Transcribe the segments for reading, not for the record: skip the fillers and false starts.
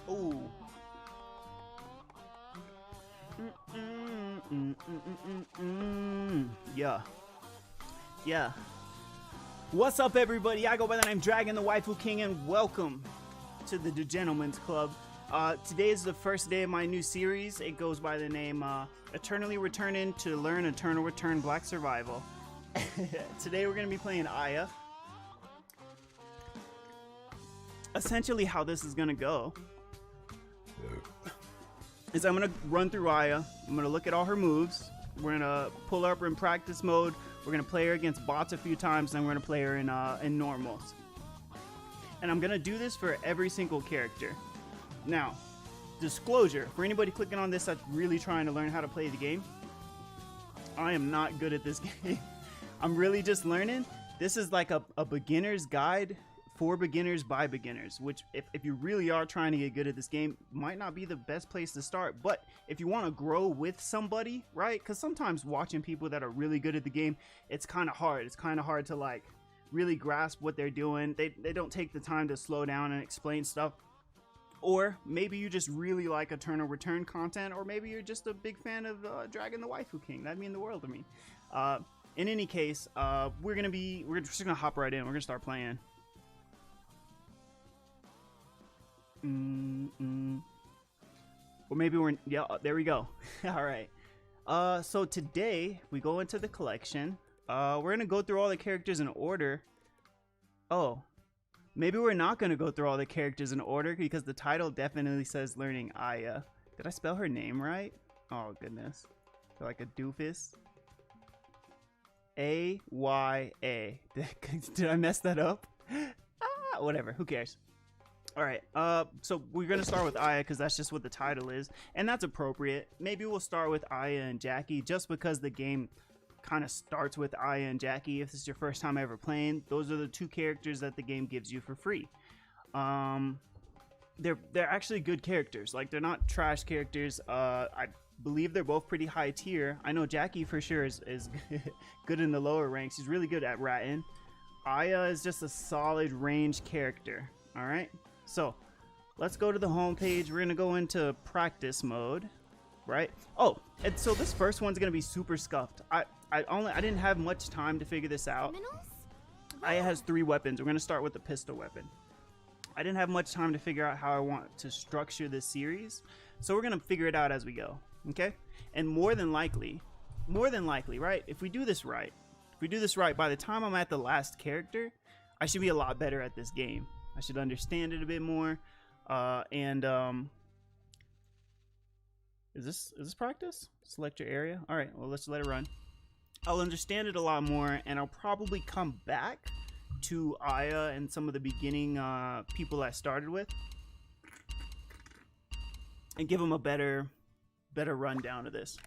Ooh. Yeah. Yeah. What's up, everybody? I go by the name Dragon the Waifu King, and welcome to the Gentleman's Club. Today is the first day of my new series. It goes by the name Eternally Returning to Learn Eternal Return Black Survival. Today we're going to be playing Aya. Essentially how this is going to go is I'm going to run through Aya. I'm going to look at all her moves. We're going to pull her up in practice mode. We're going to play her against bots a few times, and we're going to play her in normals. And I'm going to do this for every single character. Now, disclosure, for anybody clicking on this that's really trying to learn how to play the game, I am not good at this game. I'm really just learning. This is like a beginner's guide for beginners by beginners, which if you really are trying to get good at this game, might not be the best place to start. But if you want to grow with somebody, right? Because sometimes watching people that are really good at the game, it's kind of hard. It's kind of hard to like really grasp what they're doing. They don't take the time to slow down and explain stuff. Or maybe you just really like Eternal Return content, or maybe you're just a big fan of Dragon the Waifu King. That'd mean the world to me. In any case, we're just gonna hop right in. We're gonna start playing. Or maybe yeah, there we go. All right. So today we go into the collection. We're gonna go through all the characters in order. Oh, maybe we're not gonna go through all the characters in order because the title definitely says learning Aya. Did I spell her name right? Oh goodness, feel like a doofus. A-Y-A. Did I mess that up? Whatever, who cares? Alright, so we're gonna start with Aya because that's just what the title is, and that's appropriate. Maybe we'll start with Aya and Jackie just because the game kind of starts with Aya and Jackie. If this is your first time ever playing, those are the two characters that the game gives you for free. They're actually good characters. Like, they're not trash characters. I believe they're both pretty high tier. I know Jackie for sure is good in the lower ranks. She's really good at ratting. Aya is just a solid range character. Alright, so let's go to the home page. We're gonna go into practice mode, right? Oh, and so this first one's gonna be super scuffed. I didn't have much time to figure this out. Aya has 3 weapons. We're gonna start with the pistol weapon. I didn't have much time to figure out how I want to structure this series, so we're gonna figure it out as we go. Okay, and more than likely, right? If we do this right, by the time I'm at the last character, I should be a lot better at this game. I should understand it a bit more. Is this practice? Select your area. All right, well, let's let it run. I'll understand it a lot more, and I'll probably come back to Aya and some of the beginning people I started with, and give them a better rundown of this.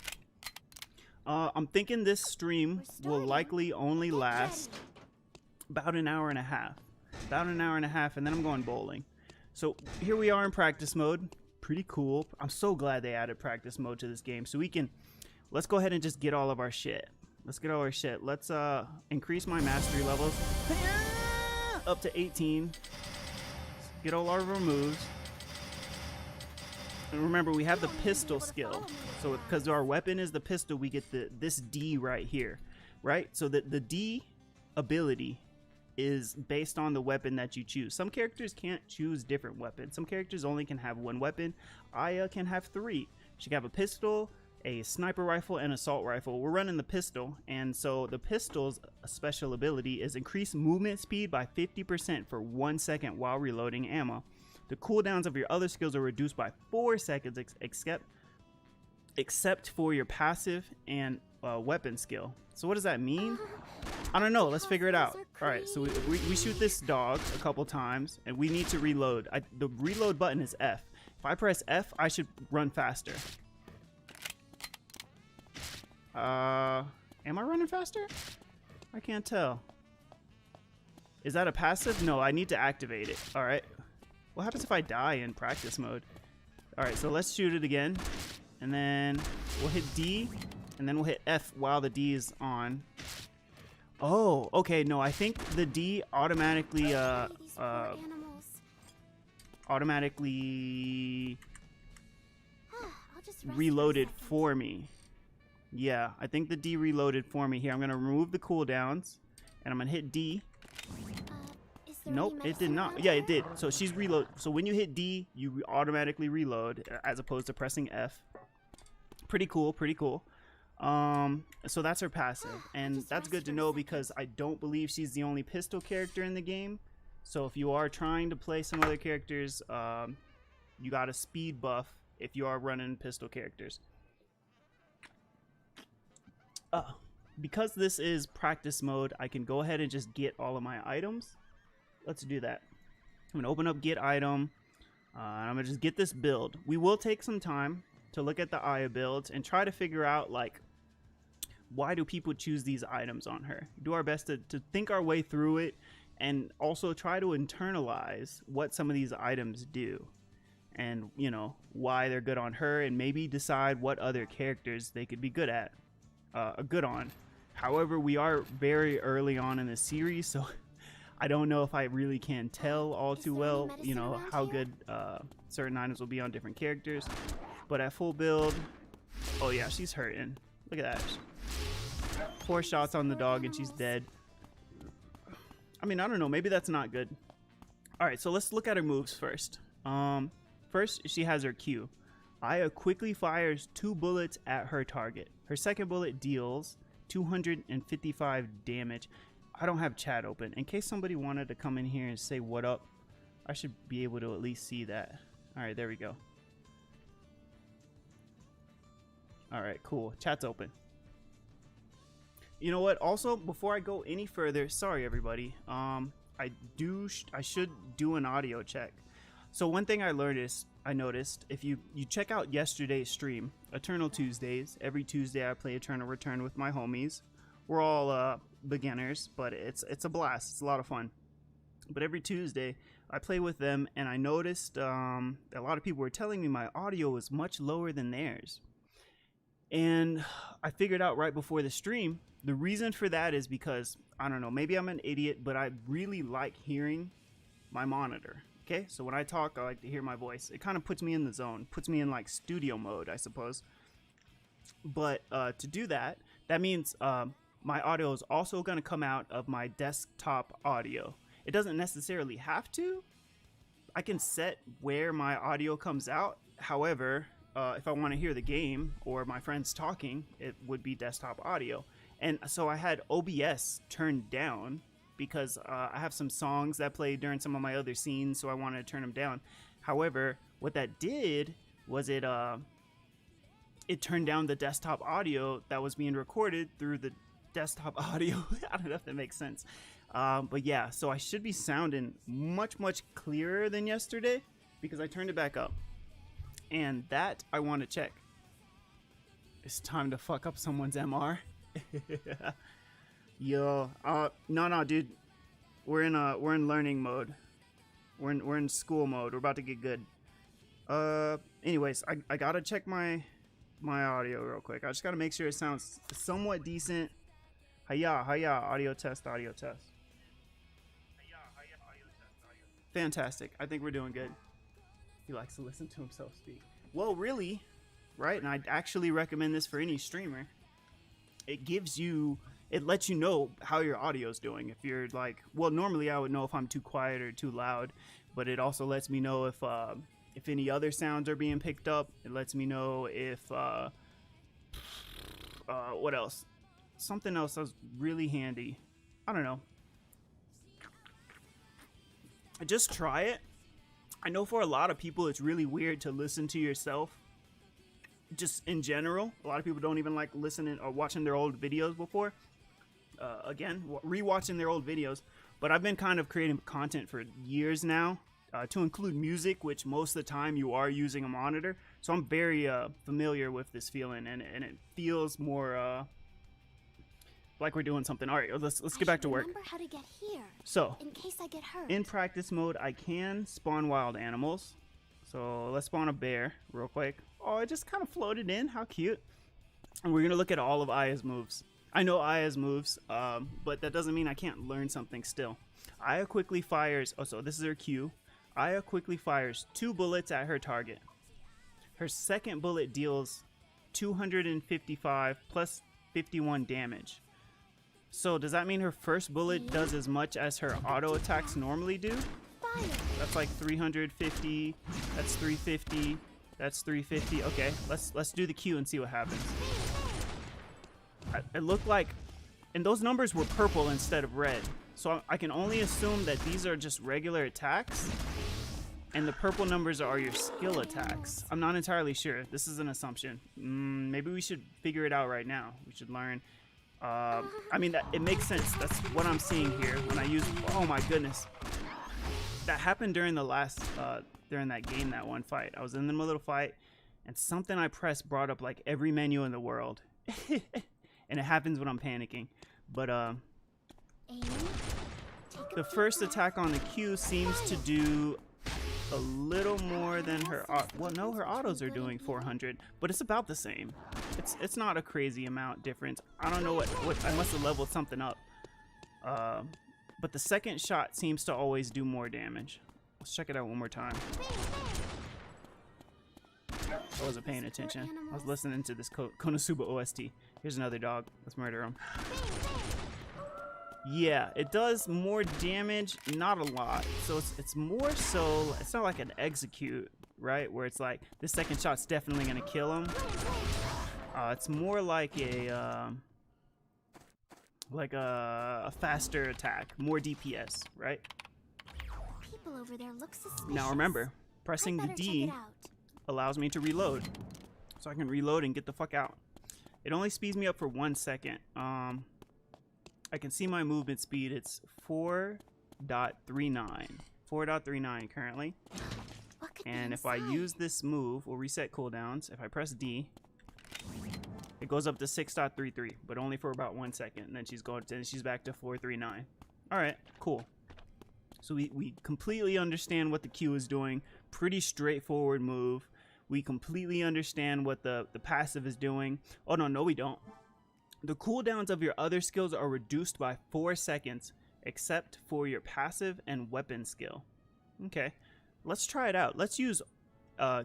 I'm thinking this stream will likely only last about an hour and a half. And then I'm going bowling. So here we are in practice mode. Pretty cool. I'm so glad they added practice mode to this game, so let's go ahead and just get all of our shit. Let's increase my mastery levels up to 18. Get all of our moves. And remember, we have the pistol skill. So because our weapon is the pistol, we get this D right here, right? So the D ability is based on the weapon that you choose. Some characters can't choose different weapons. Some characters only can have 1 weapon. Aya can have 3. She can have a pistol, a sniper rifle, and assault rifle. We're running the pistol, and so the pistol's special ability is increase movement speed by 50% for 1 second while reloading ammo. The cooldowns of your other skills are reduced by 4 seconds except for your passive and weapon skill. So what does that mean? I don't know. Let's figure it out. All right, so we shoot this dog a couple times, and we need to reload. The reload button is F. If I press F, I should run faster. Am I running faster? I can't tell. Is that a passive? No, I need to activate it. All right. What happens if I die in practice mode? All right, so let's shoot it again, and then we'll hit D, and then we'll hit F while the D is on. Oh, okay. No, I think the D automatically automatically I'll just rest reloaded for a second. for me. Yeah, I think the D reloaded for me here. I'm gonna remove the cooldowns, and I'm gonna hit D. Is there Nope, any it did medicine not. around Yeah, here? it did. So she's reload. So when you hit D, you automatically reload as opposed to pressing F. Pretty cool, pretty cool. So that's her passive, and Just that's rest good to for a know second. because I don't believe she's the only pistol character in the game. So if you are trying to play some other characters, you got a speed buff if you are running pistol characters. Because this is practice mode, I can go ahead and just get all of my items. Let's do that. I'm gonna open up get item, and I'm gonna just get this build. We will take some time to look at the Aya builds and try to figure out, like, why do people choose these items on her. Do our best to think our way through it, and also try to internalize what some of these items do, and you know why they're good on her, and maybe decide what other characters they could be good at, good on. However, we are very early on in the series, so I don't know if I really can tell all Is too there any well, you medicine know, around how here? good certain items will be on different characters. But at full build, oh yeah, she's hurting. Look at that. 4 shots on the dog and she's dead. I mean, I don't know, maybe that's not good. Alright, so let's look at her moves first. First, she has her Q. Aya quickly fires 2 bullets at her target. Her second bullet deals 255 damage. I don't have chat open. In case somebody wanted to come in here and say what up, I should be able to at least see that. Alright, there we go. Alright, cool. Chat's open. You know what? Also, before I go any further, sorry everybody. I should do an audio check. So one thing I noticed, if you check out yesterday's stream, Eternal Tuesdays, every Tuesday I play Eternal Return with my homies. We're all beginners, but it's a blast. It's a lot of fun. But every Tuesday I play with them, and I noticed a lot of people were telling me my audio is much lower than theirs. And I figured out right before the stream, the reason for that is because, I don't know, maybe I'm an idiot, but I really like hearing my monitor. Okay, so when I talk, I like to hear my voice. It kind of puts me in the zone, puts me in like studio mode, I suppose. But to do that, that means my audio is also going to come out of my desktop audio. It doesn't necessarily have to. I can set where my audio comes out. However, if I want to hear the game or my friends talking, it would be desktop audio. And so I had OBS turned down because I have some songs that play during some of my other scenes, so I wanted to turn them down. However, what that did was it turned down the desktop audio that was being recorded through the desktop audio. I don't know if that makes sense. But yeah, so I should be sounding much clearer than yesterday because I turned it back up. And that I want to check. It's time to fuck up someone's MR. Yo, no, dude. We're in learning mode. We're in school mode. We're about to get good. Anyways, I gotta check my audio real quick. I just gotta make sure it sounds somewhat decent. Hiya, audio test. Fantastic. I think we're doing good. He likes to listen to himself speak. Well, really, right? And I'd actually recommend this for any streamer. It lets you know how your audio's doing. If you're like, well, normally I would know if I'm too quiet or too loud, but it also lets me know if any other sounds are being picked up. It lets me know if what else? Something else that's really handy. I don't know. Just try it. I know for a lot of people it's really weird to listen to yourself. Just in general, a lot of people don't even like listening or watching their old videos before. Again, rewatching their old videos. But I've been kind of creating content for years now, to include music, which most of the time you are using a monitor. So I'm very familiar with this feeling, and it feels more like we're doing something. All right, let's get back to work. Remember how to get here. So In case I get hurt. in practice mode, I can spawn wild animals. So let's spawn a bear real quick. Oh, it just kind of floated in. How cute. And we're going to look at all of Aya's moves. I know Aya's moves, but that doesn't mean I can't learn something still. Aya quickly fires. Oh, so this is her Q. Aya quickly fires 2 bullets at her target. Her second bullet deals 255 plus 51 damage. So does that mean her first bullet does as much as her auto attacks normally do? That's like 350, that's 350, that's 350. Okay, let's do the Q and see what happens. It looked like, and those numbers were purple instead of red. So I can only assume that these are just regular attacks, and the purple numbers are your skill attacks. I'm not entirely sure. This is an assumption. Maybe we should figure it out right now. We should learn. I mean, it makes sense. That's what I'm seeing here when I use. Oh my goodness, that happened during the last, during that game, that one fight. I was in the middle of a fight, and something I pressed brought up like every menu in the world, and it happens when I'm panicking. But the first attack on the Q seems to do a little more than her. Well, no, her autos are doing 400, but it's about the same. It's not a crazy amount difference. I don't know what I must have leveled something up. But the second shot seems to always do more damage. Let's check it out one more time. I wasn't paying attention. I was listening to this Konosuba OST. Here's another dog. Let's murder him. Yeah, it does more damage, not a lot. So it's more so, it's not like an execute, right? Where it's like, this second shot's definitely gonna kill him. It's more like a faster attack, more DPS, right? People over there look suspicious. Now remember, pressing the D allows me to reload. So I can reload and get the fuck out. It only speeds me up for 1 second. I can see my movement speed. It's 4.39. 4.39 currently. And if I use this move, we'll reset cooldowns. If I press D, it goes up to 6.33, but only for about 1 second. And then she's back to 4.39. All right, cool. So we completely understand what the Q is doing. Pretty straightforward move. We completely understand what the passive is doing. Oh, no, we don't. The cooldowns of your other skills are reduced by 4 seconds, except for your passive and weapon skill. Okay, let's try it out. Let's use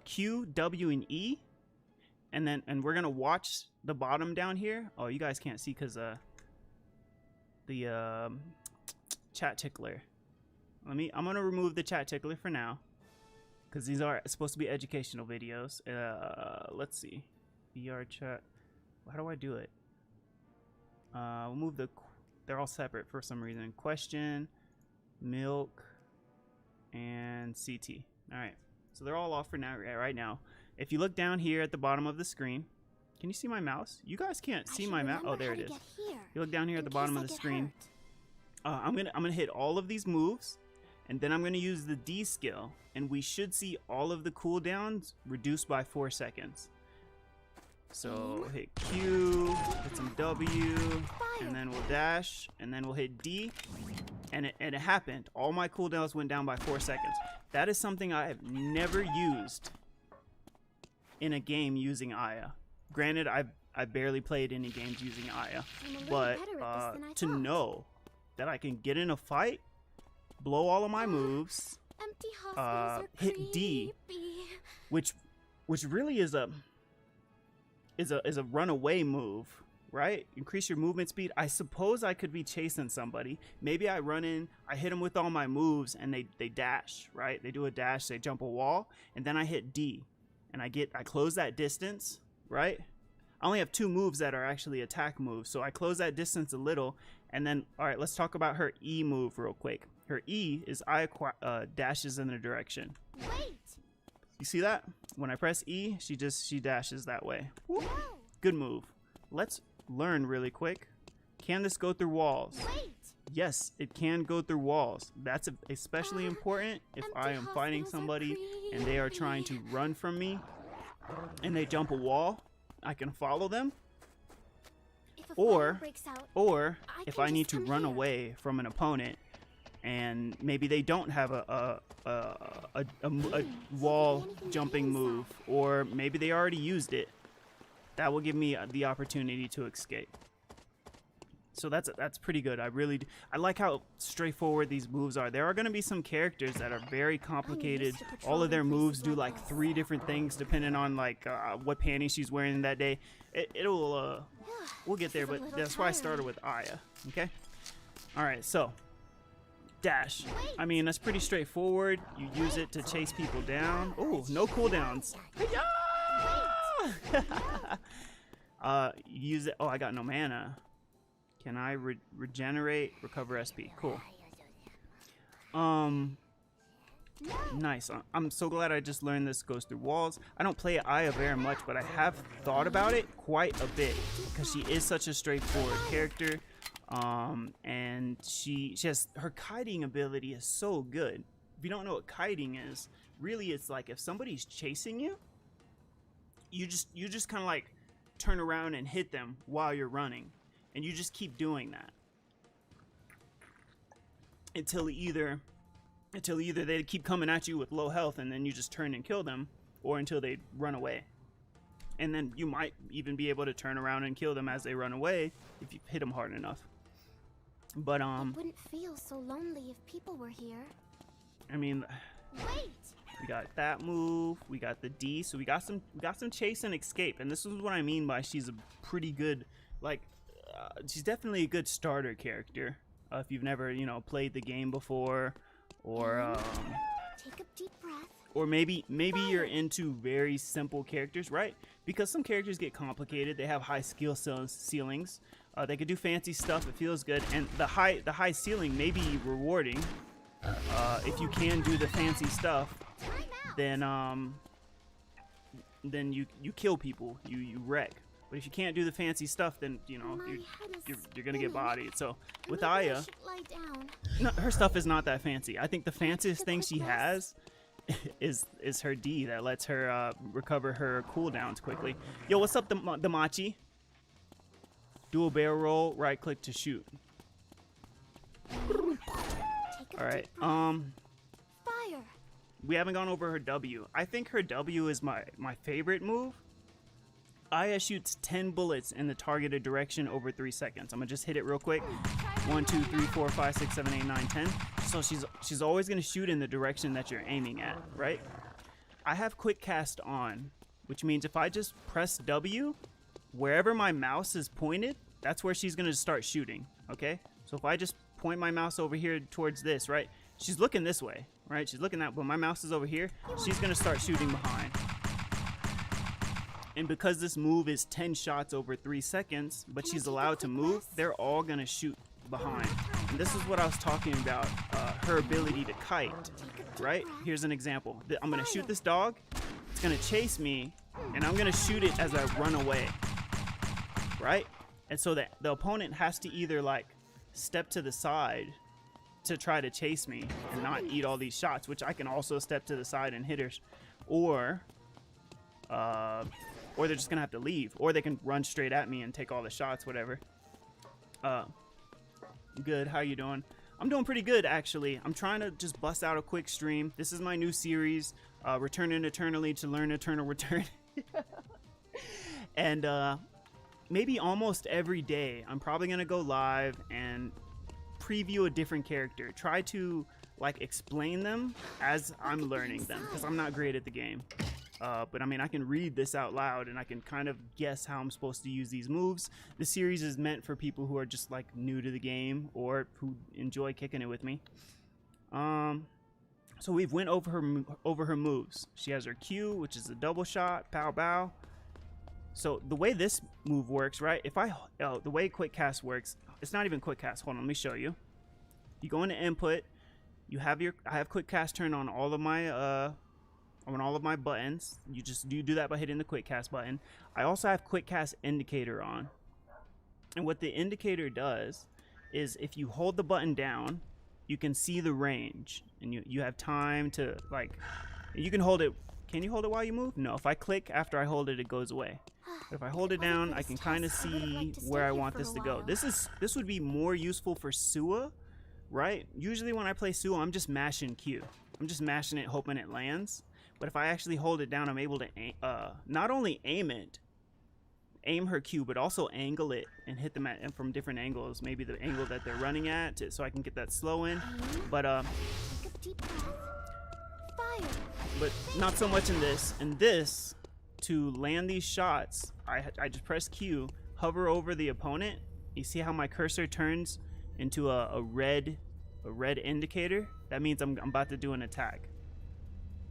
Q, W, and E, and we're gonna watch the bottom down here. Oh, you guys can't see because the chat tickler. I'm gonna remove the chat tickler for now, because these are supposed to be educational videos. Let's see, VR chat. How do I do it? We'll move they're all separate for some reason. Question, milk, and CT. All right, so they're all off for now. Right now, if you look down here at the bottom of the screen, can you see my mouse? You guys can't see my mouse. Oh, there it is. You look down here at the bottom of the screen. I'm gonna hit all of these moves, and then I'm gonna use the D skill, and we should see all of the cooldowns reduced by 4 seconds. So hit Q, hit some W, and then we'll dash, and then we'll hit D, and it happened. All my cooldowns went down by 4 seconds. That is something I have never used in a game using Aya. Granted, I barely played any games using Aya, but to know that I can get in a fight, blow all of my moves, hit D, which really is a runaway move, right? Increase your movement speed. I suppose I could be chasing somebody. Maybe I run in, I hit them with all my moves, and they dash, right? They do a dash, they jump a wall, and then I hit D, and I close that distance, right? I only have 2 moves that are actually attack moves, so I close that distance a little, and then, all right, let's talk about her E move real quick. Her E is dashes in the direction. Wait. You see that? When I press E, she dashes that way. Whoop. Good move. Let's learn really quick. Can this go through walls? Wait. Yes, it can go through walls. That's especially important if I am fighting somebody and they are trying to run from me and they jump a wall. I can follow them. Or if I need to run away from an opponent and maybe they don't have a wall jumping move, or maybe they already used it, that will give me the opportunity to escape. So that's pretty good. I like how straightforward these moves are. There are going to be some characters that are very complicated. All of their moves do like 3 different things depending on like what panties she's wearing that day. We'll get there, but that's why I started with Aya. Okay. All right. So dash. I mean, that's pretty straightforward. You use it to chase people down. Oh, no cooldowns. Use it. Oh, I got no mana. Can I regenerate, recover SP? Cool. Nice. I'm so glad I just learned this goes through walls. I don't play Aya very much, but I have thought about it quite a bit because she is such a straightforward character. And she has her kiting ability is so good. If you don't know what kiting is, really it's like if somebody's chasing you, you just kind of like turn around and hit them while you're running. And you just keep doing that until either they keep coming at you with low health and then you just turn and kill them, or until they run away. And then you might even be able to turn around and kill them as they run away if you hit them hard enough. But It wouldn't feel so lonely if people were here. I mean, Wait! we got that move, we got the D, so we got some chase and escape, and this is what I mean by she's a pretty good, like, she's definitely a good starter character. If you've never, played the game before, or Take a deep breath. or maybe you're into very simple characters, right? Because some characters get complicated. They have high skill ceilings. They could do fancy stuff. It feels good, and the high ceiling may be rewarding. If you can do the fancy stuff, then you kill people. You wreck. But if you can't do the fancy stuff, then you're gonna get bodied. So with Aya, no, her stuff is not that fancy. I think the fanciest thing she has is her D that lets her recover her cooldowns quickly. Yo, what's up, the Machi? Do a barrel roll, right click to shoot. All right. Fire. We haven't gone over her W. I think her W is my favorite move. Aya shoots 10 bullets in the targeted direction over 3 seconds. I'm gonna just hit it real quick. 1, 2, 3, 4, 5, 6, 7, 8, 9, 10. So she's always gonna shoot in the direction that you're aiming at, right? I have quick cast on, which means if I just press W, wherever my mouse is pointed, that's where she's gonna start shooting. Okay? So if I just point my mouse over here towards this, right? She's looking this way, right? She's looking that, but my mouse is over here. She's gonna start shooting behind. And because this move is 10 shots over 3 seconds, but she's allowed to move, they're all gonna shoot behind. And this is what I was talking about, her ability to kite, right? Here's an example. I'm gonna shoot this dog, it's gonna chase me, and I'm gonna shoot it as I run away, right? And so that the opponent has to either like step to the side to try to chase me and not eat all these shots, which I can also step to the side and hit her, or they're just gonna have to leave, or they can run straight at me and take all the shots, whatever. Good, how you doing? I'm doing pretty good, actually. I'm trying to just bust out a quick stream. This is my new series, Returning Eternally to Learn Eternal Return. And maybe almost every day, I'm probably gonna go live and preview a different character. Try to like explain them as I'm learning them, because I'm not great at the game. But I mean, I can read this out loud and I can kind of guess how I'm supposed to use these moves. The series is meant for people who are just like new to the game or who enjoy kicking it with me. So we've went over her moves. She has her Q, which is a double shot, pow bow. So the way this move works, right? The way quick cast works, it's not even quick cast. Hold on, let me show you. You go into input. I have quick cast turned on all of my buttons. You just do that by hitting the quick cast button. I also have quick cast indicator on, and what the indicator does is if you hold the button down, you can see the range, and you have time to like, you can hold it. Can you hold it while you move? No, if I click after I hold it, it goes away. But if I hold it down, I can kind of see where I want this to go. This would be more useful for Sua, right? Usually when I play Sua, I'm just mashing Q. I'm just mashing it, hoping it lands. But if I actually hold it down, I'm able to not only aim it aim her Q, but also angle it and hit them from different angles. Maybe the angle that they're running at, so I can get that slow in. But Take a deep breath. Fire. but not so much in this. In this, to land these shots, I just press Q, hover over the opponent. You see how my cursor turns into a red indicator? That means I'm about to do an attack.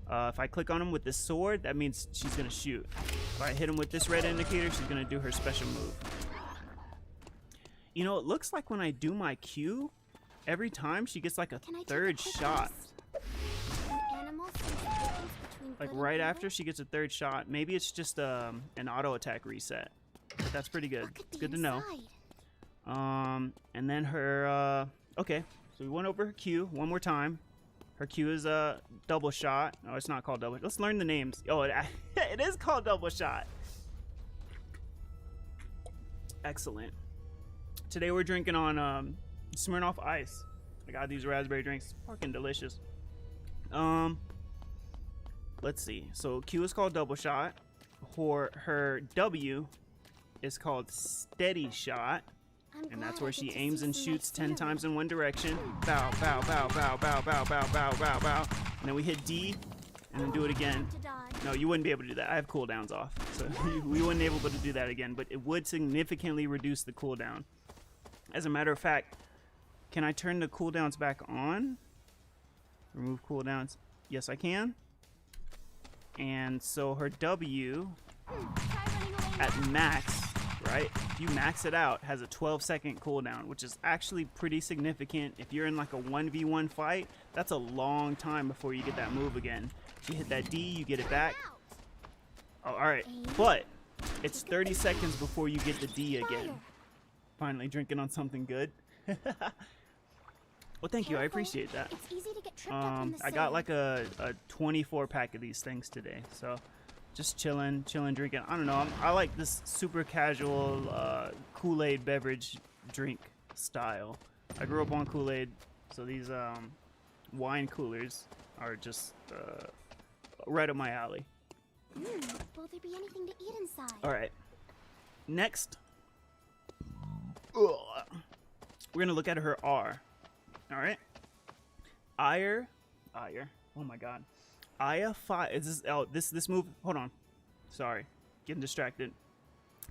If I click on him with this sword, that means she's gonna shoot. If I hit him with this red indicator, she's gonna do her special move. You know, it looks like when I do my Q, every time she gets like a Can I take third a quick shot. rest? An animal sees the difference between Like good right and after evil? she gets a third shot. Maybe it's just an auto attack reset. But that's pretty good. What could It's be good to know. inside? And then her okay, so we went over her Q one more time. Her Q is a double shot. No, it's not called double. Let's learn the names. Oh, it is called double shot. Excellent. Today we're drinking on Smirnoff Ice. I got these raspberry drinks. Fucking delicious. Let's see. So Q is called double shot. Her W is called steady shot. I'm And that's glad I where get she to aims see and some shoots nice 10 scenery. times in one direction. Bow, bow, bow, bow, bow, bow, bow, bow, bow, bow, bow. And then we hit D, and then do it again. To die. No, you wouldn't be able to do that. I have cooldowns off. So we wouldn't be able to do that again, but it would significantly reduce the cooldown. As a matter of fact, can I turn the cooldowns back on? Remove cooldowns. Yes, I can. And so her W Try running away at now. max, right? If you max it out, has a 12-second cooldown, which is actually pretty significant. If you're in like a 1v1 fight, that's a long time before you get that move again. You hit that D, you get it back. Out. Oh, all right, but it's 30 seconds before you get the D again. Fire. Finally drinking on something good. Well, thank you. I Careful. appreciate that. It's easy to get tripped up in the I got sand. like a 24 pack of these things today, so just chilling, drinking. I don't know. I like this super casual Kool-Aid beverage drink style. I grew up on Kool-Aid, so these wine coolers are just right up my alley. Will there be anything to eat inside? All right. Next, we're gonna look at her R. All right. Ire. Oh my God. Aya 5. Is this this move? Hold on. Sorry, getting distracted.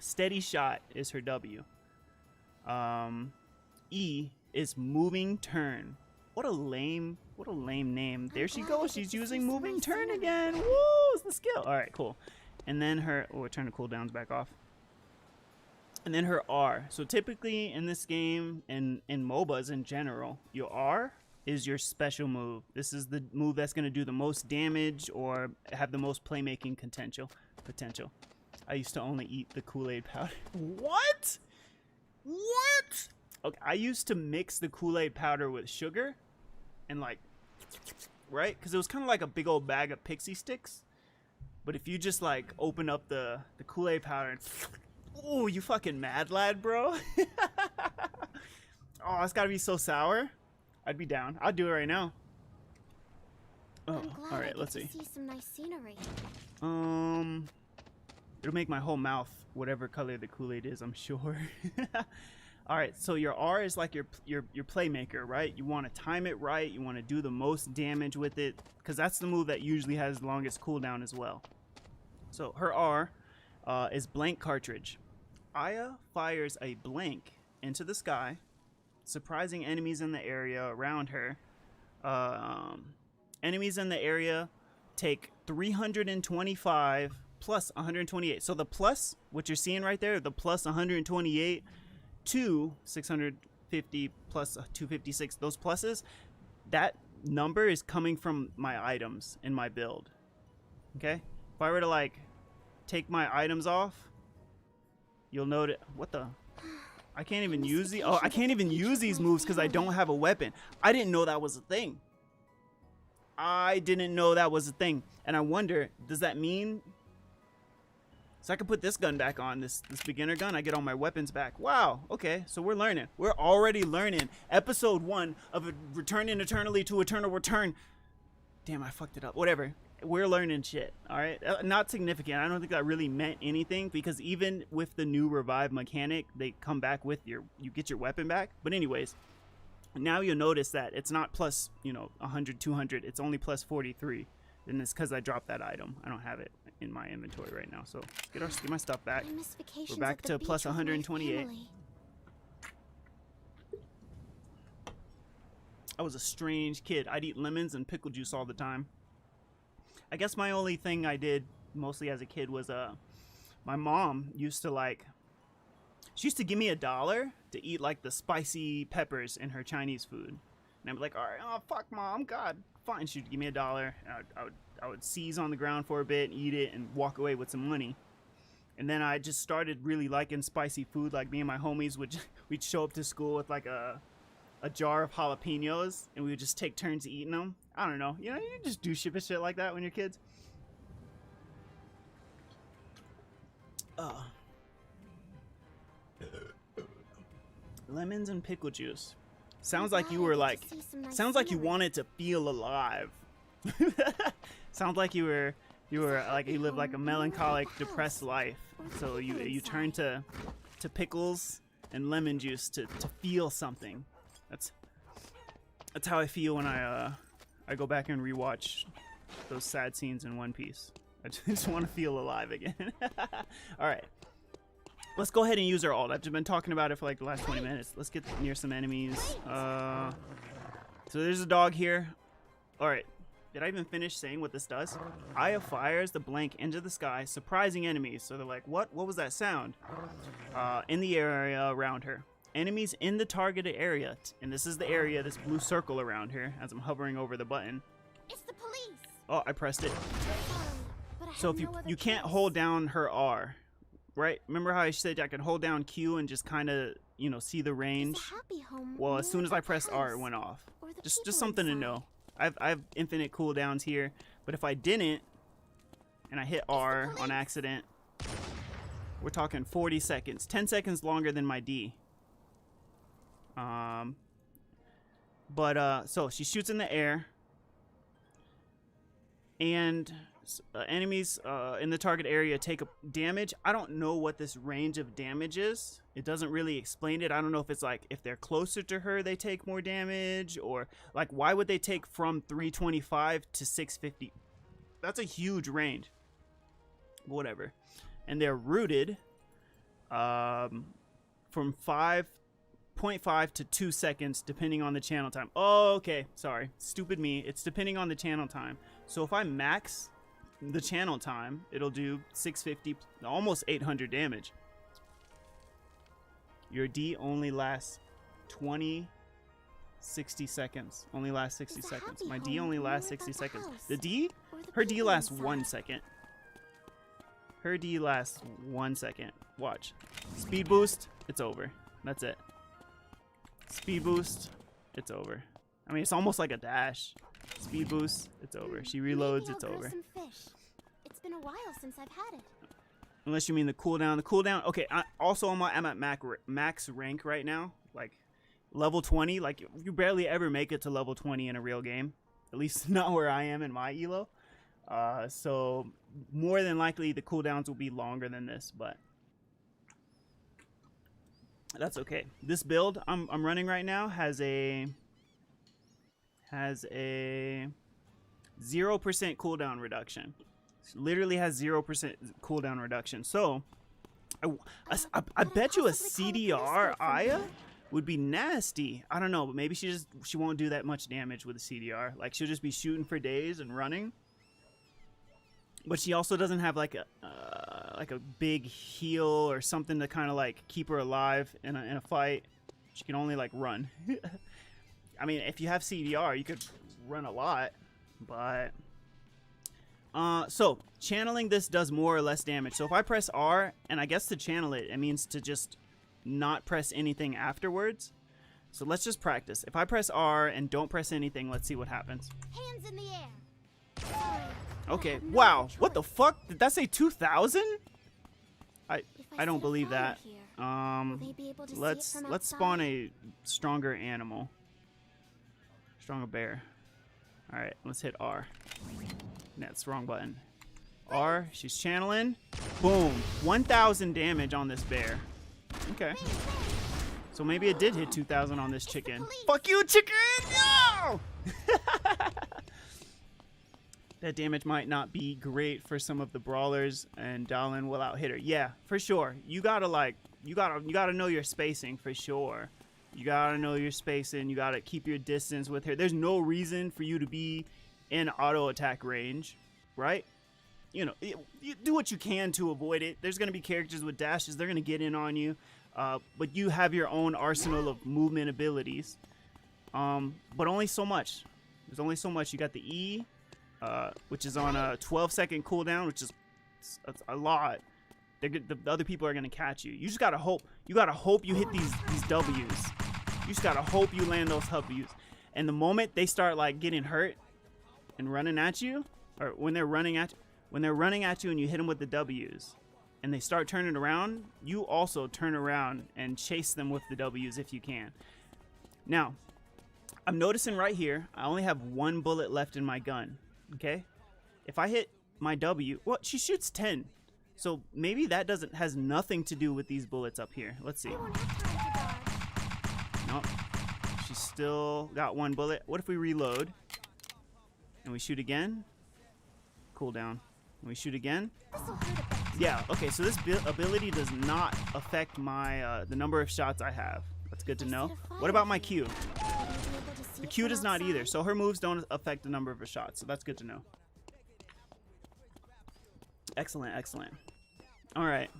Steady shot is her W. E is moving turn. What a lame name. There she glad I goes. get She's to using see some moving nice turn scenery. again. Woo! It's the skill. All right, cool. And then her. Oh, turn the cooldowns back off. And then her R. So typically in this game and in MOBAs in general, your R is your special move. This is the move that's going to do the most damage or have the most playmaking potential. I used to only eat the Kool-Aid powder. What? Okay, I used to mix the Kool-Aid powder with sugar and like, right? Because it was kind of like a big old bag of pixie sticks. But if you just like open up the Kool-Aid powder and oh, you fucking mad lad, bro. Oh, it's gotta be so sour. I'd be down. I'll do it right now. Oh, I'm glad all I right, get let's to see. see some nice scenery. It'll make my whole mouth whatever color the Kool-Aid is, I'm sure. All right, so your R is like your playmaker, right? You want to time it right. You want to do the most damage with it because that's the move that usually has the longest cooldown as well. So her R is blank cartridge. Aya fires a blank into the sky, surprising enemies in the area around her. Enemies in the area take 325 plus 128. So the plus, what you're seeing right there, the plus 128 to 650 plus 256, those pluses, that number is coming from my items in my build. Okay? If I were to like take my items off, you'll notice what the I can't even use the I can't even use these moves because I don't have a weapon. I didn't know that was a thing. And I wonder, does that mean so I can put this gun back on, this beginner gun, I get all my weapons back. Wow, okay, so we're learning. We're already learning. Episode 1 of Returning Eternally to Eternal Return. Damn, I fucked it up. Whatever. we're learning shit. All right, not significant. I don't think that really meant anything because even with the new revive mechanic, they come back with you get your weapon back. But anyways, now you'll notice that it's not plus 100, 200. It's only plus 43, and it's because I dropped that item. I don't have it in my inventory right now. So let's get my stuff back. We're back to plus 128. I was a strange kid. I'd eat lemons and pickle juice all the time. I guess my only thing I did mostly as a kid was my mom used to she used to give me $1 to eat like the spicy peppers in her Chinese food. And I'd be like, all right, oh fuck mom, God, fine. She'd give me $1. I would seize on the ground for a bit, eat it, and walk away with some money. And then I just started really liking spicy food. Like me and my homies we'd show up to school with like a jar of jalapenos, and we would just take turns eating them. I don't know. You just do shit like that when you're kids. Lemons and pickle juice. Sounds like you were sounds like you wanted to feel alive. Sounds like you lived like a melancholic, depressed life. So you turn to pickles and lemon juice to feel something. That's how I feel when I go back and rewatch those sad scenes in One Piece. I just want to feel alive again. All right, let's go ahead and use our ult. I've just been talking about it for like the last 20 minutes. Let's get near some enemies. So there's a dog here. All right, did I even finish saying what this does? Aya fires the blank into the sky, surprising enemies. So they're like, what was that sound? In the area around her. Enemies in the targeted area, and this is the area, this blue circle around here, as I'm hovering over the button. It's the police. Oh, I pressed it. But So if you can't hold down her R, right? Remember how I said I could hold down Q and just kind of see the range? Well, as soon as I pressed R, it went off. Just something to know. I've infinite cooldowns here, but if I didn't, and I hit R on accident, we're talking 40 seconds, 10 seconds longer than my D. So she shoots in the air, and enemies in the target area take damage. I don't know what this range of damage is. It doesn't really explain it. I don't know if it's like if they're closer to her they take more damage, or like why would they take from 325 to 650? That's a huge range. Whatever. And they're rooted from 0.5 to 2 seconds depending on the channel time. Oh, okay, sorry, stupid me. It's depending on the channel time. So if I max the channel time, it'll do 650, almost 800 damage. Your D only lasts 60 seconds. Only lasts 60 seconds. My D only lasts 60 seconds. Her D lasts 1 second. Her D lasts 1 second. Watch. Speed boost, it's over. That's it. Speed boost, it's over. I mean, it's almost like a dash. Speed boost, it's over. She reloads, it's over. It's been a while since I've had it. Unless you mean the cooldown. The cooldown, okay, I'm at max rank right now. Like, level 20. Like, you barely ever make it to level 20 in a real game. At least not where I am in my elo. So, more than likely, the cooldowns will be longer than this, but that's okay. This build I'm running right now has a 0% cooldown reduction. Literally has 0% cooldown reduction. So I bet you a CDR Aya would be nasty. I don't know, but maybe she won't do that much damage with a CDR. Like, she'll just be shooting for days and running. But she also doesn't have like a big heal or something to kind of like keep her alive in a fight. She can only like run. I mean, if you have CDR, you could run a lot, but so channeling this does more or less damage. So if I press R, and I guess to channel it, it means to just not press anything afterwards. So let's just practice. If I press R and don't press anything, let's see what happens. Hands in the air. Okay, wow, what the fuck? Did that say 2,000? I don't believe that. Let's spawn a stronger animal. Stronger bear. Alright, let's hit R. That's the wrong button. R, she's channeling. Boom. 1,000 damage on this bear. Okay. So maybe it did hit 2,000 on this chicken. Fuck you, chicken! No! That damage might not be great for some of the brawlers, and Dallin will out hit her. Yeah, for sure. You gotta you gotta know your spacing for sure. You gotta know your spacing. You gotta keep your distance with her. There's no reason for you to be in auto attack range, right? You know, you do what you can to avoid it. There's gonna be characters with dashes. They're gonna get in on you, but you have your own arsenal of movement abilities. But only so much. There's only so much. You got the E, which is on a 12-second cooldown, which is a lot. The other people are gonna catch you. You just gotta hope. You gotta hope you hit these W's. You just gotta hope you land those W's. And the moment they start like getting hurt and running at you, or when they're running at you and you hit them with the W's, and they start turning around, you also turn around and chase them with the W's if you can. Now, I'm noticing right here, I only have 1 bullet left in my gun. Okay, if I hit my W, well, she shoots 10, so maybe that has nothing to do with these bullets up here. Let's see. Nope, she's still got 1 bullet. What if we reload and we shoot again? Cooldown. And we shoot again. Yeah. Okay. So this ability does not affect my the number of shots I have. That's good to know. What about my Q? The Q does not either, so her moves don't affect the number of her shots, so that's good to know. Excellent, excellent. All right.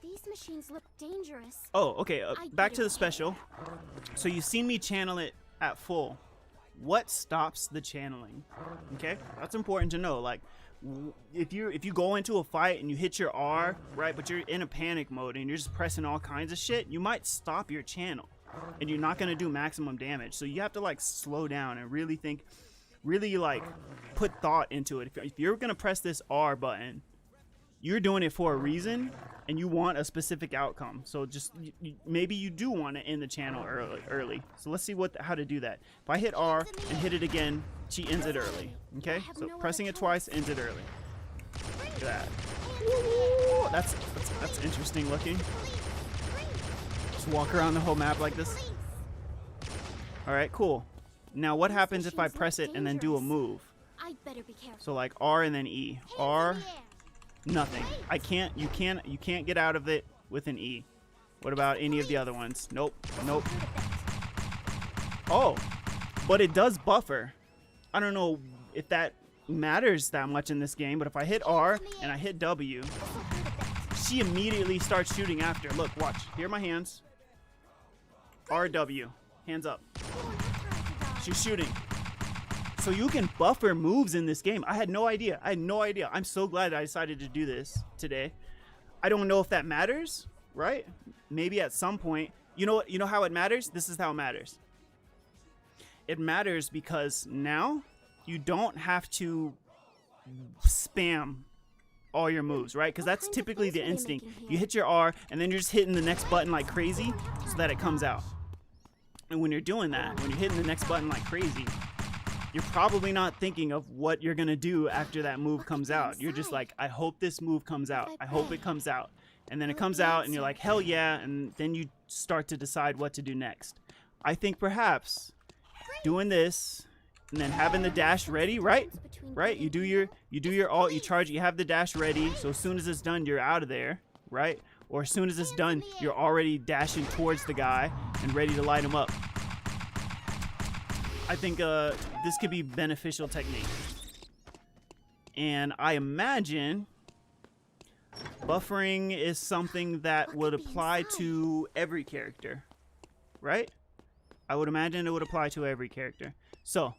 These machines look dangerous. Oh, okay. Back to the special. So you've seen me channel it at full. What stops the channeling? Okay, that's important to know. Like, if you go into a fight and you hit your R, right, but you're in a panic mode and you're just pressing all kinds of shit, you might stop your channel. And you're not going to do maximum damage. So you have to like slow down and really think, really like put thought into it. If you're going to press this R button, you're doing it for a reason and you want a specific outcome. So just maybe you do want to end the channel early. So let's see how to do that. If I hit R and hit it again, she ends it early. Okay, so pressing it twice ends it early. Look at that. Ooh, that's interesting looking. Just walk around the whole map like this. Alright, cool. Now what happens if I press it and then do a move? So like R and then E. R, nothing. You can't get out of it with an E. What about any of the other ones? Nope. Nope. Oh, but it does buffer. I don't know if that matters that much in this game, but if I hit R and I hit W, she immediately starts shooting after. Look, watch. Here are my hands. RW. Hands up. She's shooting. So you can buffer moves in this game. I had no idea. I'm so glad I decided to do this today. I don't know if that matters, right? Maybe at some point. You know how it matters? This is how it matters. It matters because now you don't have to spam all your moves, right? Because that's typically the instinct. You hit your R and then you're just hitting the next button like crazy so that it comes out. And when you're doing that, when you're hitting the next button like crazy, you're probably not thinking of what you're gonna do after that move comes out. You're just like, I hope this move comes out. I hope it comes out. And then it comes out and you're like, hell yeah, and then you start to decide what to do next. I think perhaps doing this and then having the dash ready, right? Right? You do your ult, you charge, you have the dash ready, so as soon as it's done, you're out of there, right? Or as soon as it's done, you're already dashing towards the guy and ready to light him up. I think this could be beneficial technique. And I imagine buffering is something that would apply to every character, right? I would imagine it would apply to every character. So,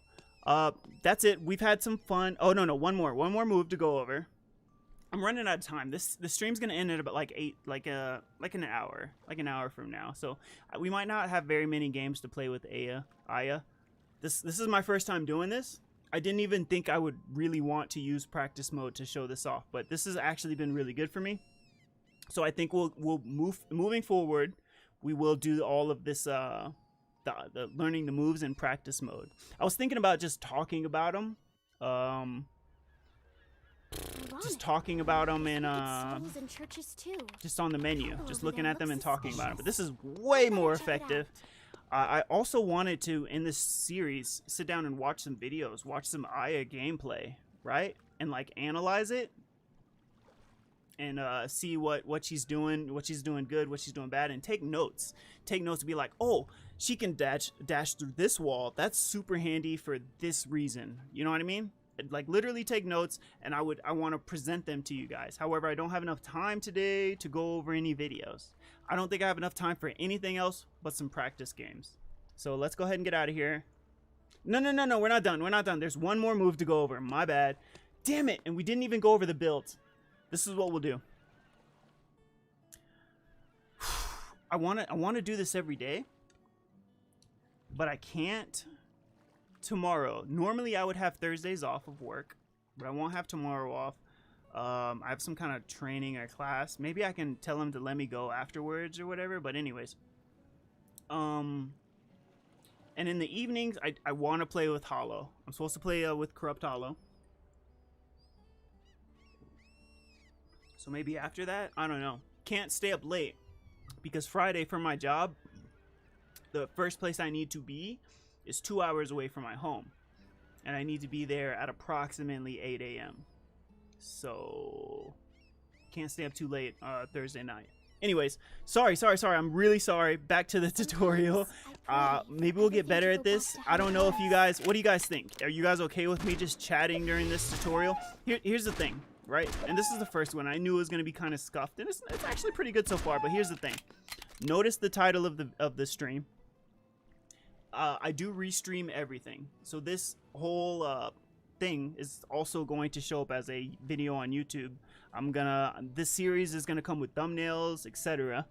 that's it. We've had some fun. Oh, no, one more move to go over. I'm running out of time. The stream's gonna end at about like an hour from now. So we might not have very many games to play with Aya. This is my first time doing this. I didn't even think I would really want to use practice mode to show this off, but this has actually been really good for me. So I think we'll moving forward. We will do all of this the learning the moves in practice mode. I was thinking about just talking about them Ironic. talking about them and Schools and churches too. just on the menu, All just over looking there at them and looks talking about them. But suspicious. this is way more Check it out. effective. I also wanted to, in this series, sit down and watch some videos, watch some Aya gameplay, right? And like analyze it and see what she's doing good, what she's doing bad, and take notes. Take notes to be like, oh, she can dash through this wall. That's super handy for this reason. You know what I mean? Like literally take notes, and I want to present them to you guys. However, I don't have enough time today to go over any videos. I don't think I have enough time for anything else but some practice games. So let's go ahead and get out of here. No, we're not done. There's one more move to go over. My bad. Damn it, and we didn't even go over the builds. This is what we'll do. I want to do this every day, but I can't tomorrow. Normally I would have Thursdays off of work, but I won't have tomorrow off. I have some kind of training or class. Maybe I can tell them to let me go afterwards or whatever, but anyways. And in the evenings, I want to play with Hollow. I'm supposed to play with Corrupt Hollow. So maybe after that, I don't know. Can't stay up late because Friday for my job, the first place I need to be is 2 hours away from my home. And I need to be there at approximately 8 a.m. So can't stay up too late Thursday night. Anyways, sorry. I'm really sorry. Back to the tutorial. Maybe we'll get better at this. I don't know if you guys, what do you guys think? Are you guys okay with me just chatting during this tutorial? Here's the thing, right? And this is the first one. I knew it was going to be kind of scuffed, and it's actually pretty good so far. But here's the thing. Notice the title of the stream. I do restream everything, so this whole thing is also going to show up as a video on YouTube. This series is gonna come with thumbnails, etc.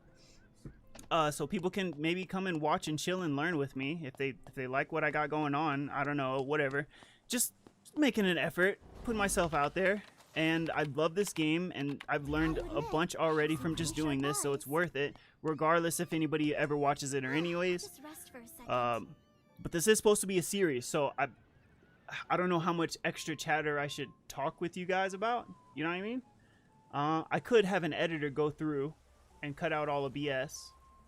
So people can maybe come and watch and chill and learn with me if they like what I got going on. I don't know, whatever. Just making an effort, putting myself out there, and I love this game, and I've learned a bunch already from just doing this, so it's worth it, regardless if anybody ever watches it or anyways. Just rest for a second. But this is supposed to be a series, so I don't know how much extra chatter I should talk with you guys about. You know what I mean? I could have an editor go through and cut out all the BS,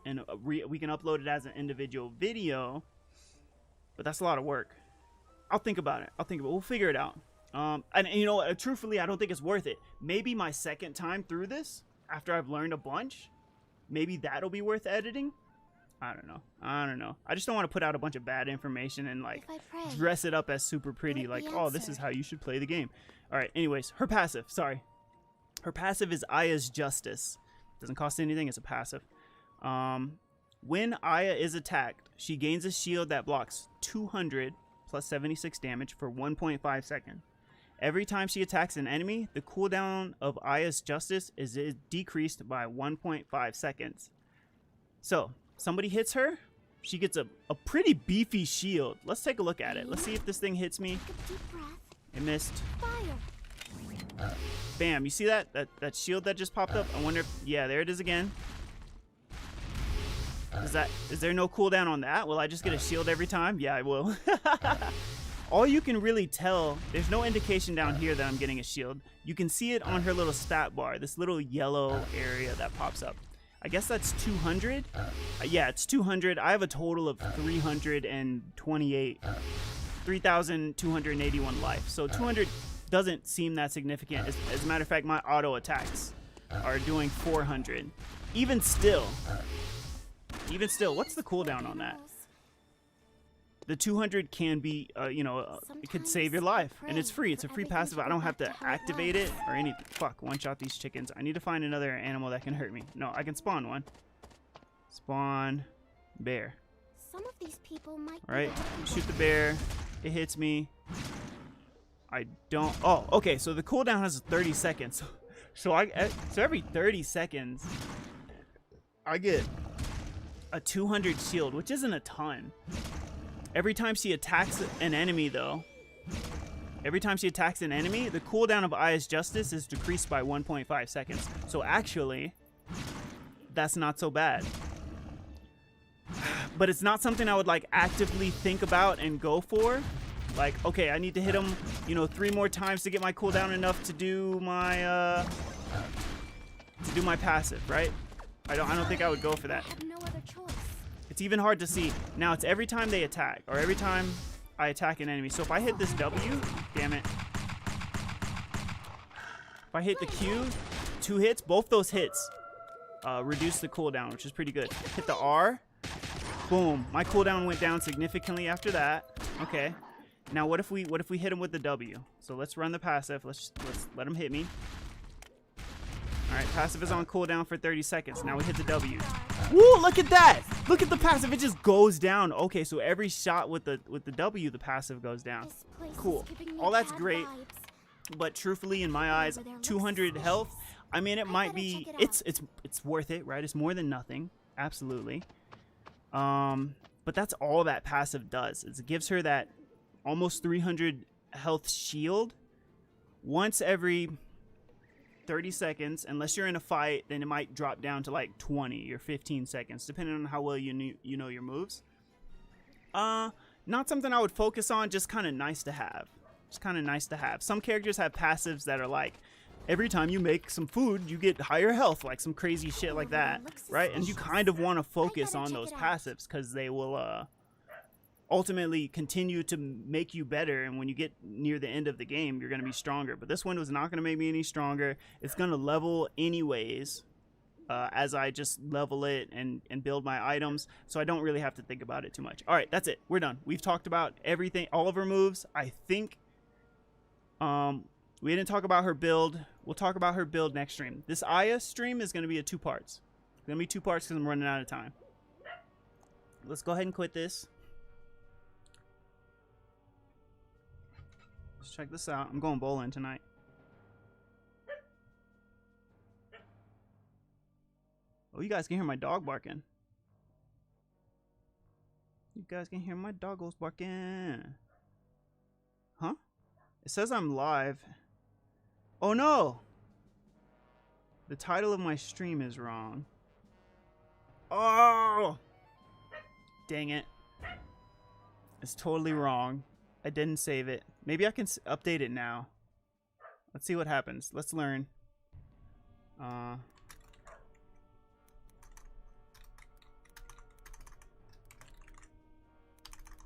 and we can upload it as an individual video, but that's a lot of work. I'll think about it. We'll figure it out. And you know what? Truthfully, I don't think it's worth it. Maybe my second time through this, after I've learned a bunch, maybe that'll be worth editing. I don't know. I just don't want to put out a bunch of bad information and like dress it up as super pretty, like, oh, this is how you should play the game. All right. Anyways, her passive. Sorry. Her passive is Aya's Justice. Doesn't cost anything. It's a passive. When Aya is attacked, she gains a shield that blocks 200 plus 76 damage for 1.5 seconds. Every time she attacks an enemy, the cooldown of Aya's Justice is decreased by 1.5 seconds. So somebody hits her, she gets a pretty beefy shield. Let's take a look at it. Let's see if this thing hits me. Take a deep breath. It missed. Fire. Bam, you see that shield that just popped up? I wonder if, yeah, there it is again. Is there no cooldown on that? Will I just get a shield every time? Yeah, I will. All you can really tell, there's no indication down here that I'm getting a shield. You can see it on her little stat bar, this little yellow area that pops up. I guess that's 200. Yeah, it's 200. I have a total of 3,281 life. So 200 doesn't seem that significant. As a matter of fact, my auto attacks are doing 400. Even still, what's the cooldown on that? The 200 can be, it could save your life, and it's free. It's a free passive. I don't have to activate it or anything. Fuck, one-shot these chickens. I need to find another animal that can hurt me. No, I can spawn one. Spawn bear. Some of these people might. All right, shoot the bear. It hits me. I don't. Oh, okay. So the cooldown has 30 seconds. So every 30 seconds, I get a 200 shield, which isn't a ton. Every time she attacks an enemy, though, the cooldown of Aya's Justice is decreased by 1.5 seconds. So actually, that's not so bad. But it's not something I would like actively think about and go for. Like, okay, I need to hit him, you know, 3 more times to get my cooldown enough to do my passive, right? I don't think I would go for that. I have no other choice. It's even hard to see. Now it's every time they attack, or every time I attack an enemy. So if I hit this W, damn it. If I hit the Q, 2 hits, both those hits reduce the cooldown, which is pretty good. Hit the R, boom. My cooldown went down significantly after that. Okay. Now what if we hit him with the W? So let's run the passive. Let's let him hit me. All right, passive is on cooldown for 30 seconds. Now we hit the W. Woo, look at that. Look at the passive. It just goes down. Okay, so every shot with the W, the passive goes down. Cool. All that's great. But truthfully, in my eyes, 200 health, I mean, it might be, it's worth it, right? It's more than nothing. Absolutely. But that's all that passive does. Is it gives her that almost 300 health shield once every 30 seconds. Unless you're in a fight, then it might drop down to like 20 or 15 seconds, depending on how well you know your moves. Not something I would focus on, just kind of nice to have. It's kind of nice to have. Some characters have passives that are like, every time you make some food, you get higher health, like some crazy shit like that, right? And you kind of want to focus on those passives because they will ultimately continue to make you better. And when you get near the end of the game, you're going to be stronger. But this one was not going to make me any stronger. It's going to level anyways as I just level it and build my items. So I don't really have to think about it too much. All right, that's it. We're done. We've talked about everything, all of her moves. I think we didn't talk about her build. We'll talk about her build next stream. This Aya stream is going to be a 2 parts. It's going to be 2 parts because I'm running out of time. Let's go ahead and quit this. Let's check this out. I'm going bowling tonight. Oh, you guys can hear my dog barking. You guys can hear my doggos barking. Huh? It says I'm live. Oh no! The title of my stream is wrong. Oh! Dang it. It's totally wrong. I didn't save it. Maybe I can update it now. Let's see what happens. Let's learn.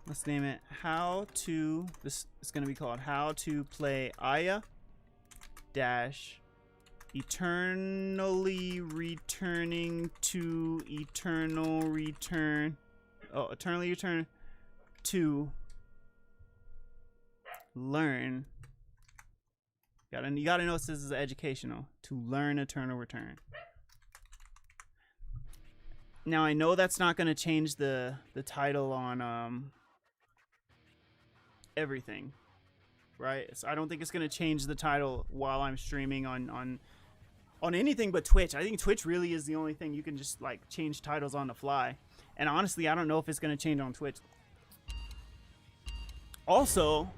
Let's name it how to, this is going to be called how to play Aya dash eternally returning to eternal return. Oh, eternally return to learn. You gotta know this is educational. To learn eternal return. Now I know that's not going to change the title on everything, right? So I don't think it's going to change the title while I'm streaming on anything but Twitch. I think Twitch really is the only thing you can just like change titles on the fly. And honestly, I don't know if it's going to change on Twitch. Also,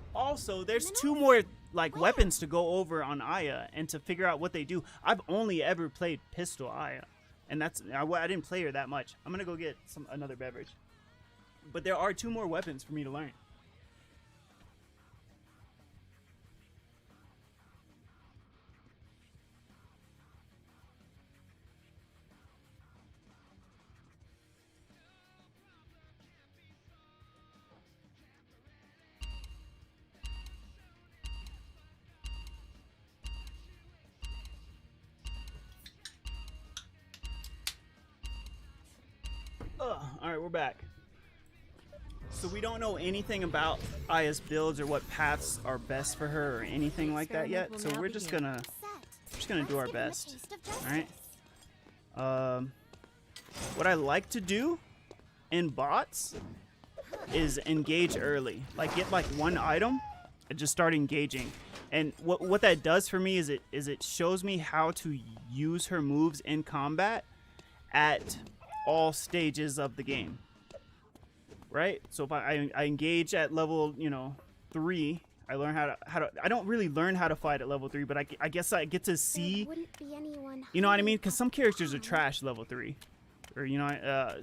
there's 2 more like weapons to go over on Aya and to figure out what they do. I've only ever played Pistol Aya, and that's I didn't play her that much. I'm gonna go get another beverage. But there are 2 more weapons for me to learn. Alright, we're back. So we don't know anything about Aya's builds or what paths are best for her or anything like that yet. So we're just gonna do our best. Alright. What I like to do in bots is engage early. Like get like 1 item and just start engaging. And what that does for me is it shows me how to use her moves in combat at all stages of the game, right? So if I engage at level 3, I learn how to I don't really learn how to fight at level 3, but I guess I get to see, you know what I mean? Because some characters are trash level 3, or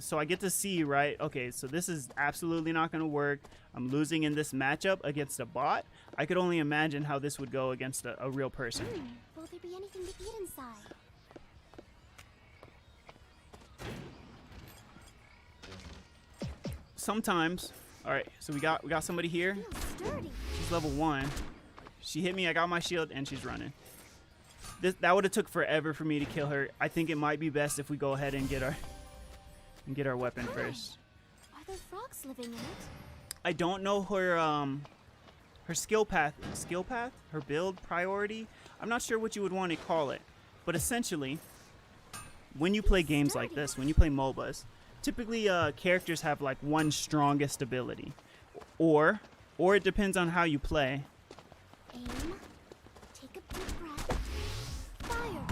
so I get to see, right? Okay, so this is absolutely not going to work. I'm losing in this matchup against a bot. I could only imagine how this would go against a real person. Will there be anything to eat inside? Sometimes, all right. So we got somebody here. Feels sturdy. She's level 1. She hit me. I got my shield, and she's running. That would have took forever for me to kill her. I think it might be best if we go ahead and get our weapon first. Are there frogs living in it? I don't know her skill path, her build priority. I'm not sure what you would want to call it, but essentially, when you play games like this, when you play MOBAs, typically characters have like one strongest ability, or it depends on how you play. Aim. Take a deep breath. Fire.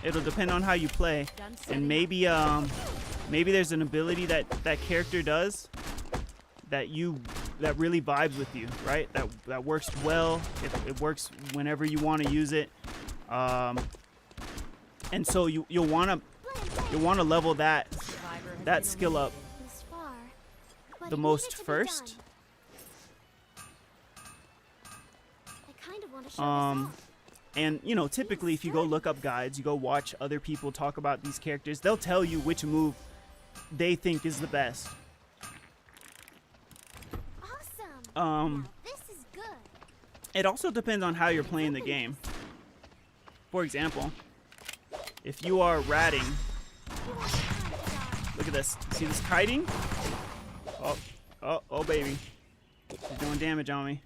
It'll depend on how you play, and maybe there's an ability that character does that really vibes with you, right? That works well. It works whenever you want to use it, and so you'll want to level that skill up This far, but the it most needed to be first. done. I kind of want to show this off. And typically if you go look up guides, you go watch other people talk about these characters, they'll tell you which move they think is the best. Awesome. Um, Now this is good. It also depends on how you're playing the game. For example, if you are ratting, You want time to die. look at this. See this kiting? Oh, baby. She's doing damage on me.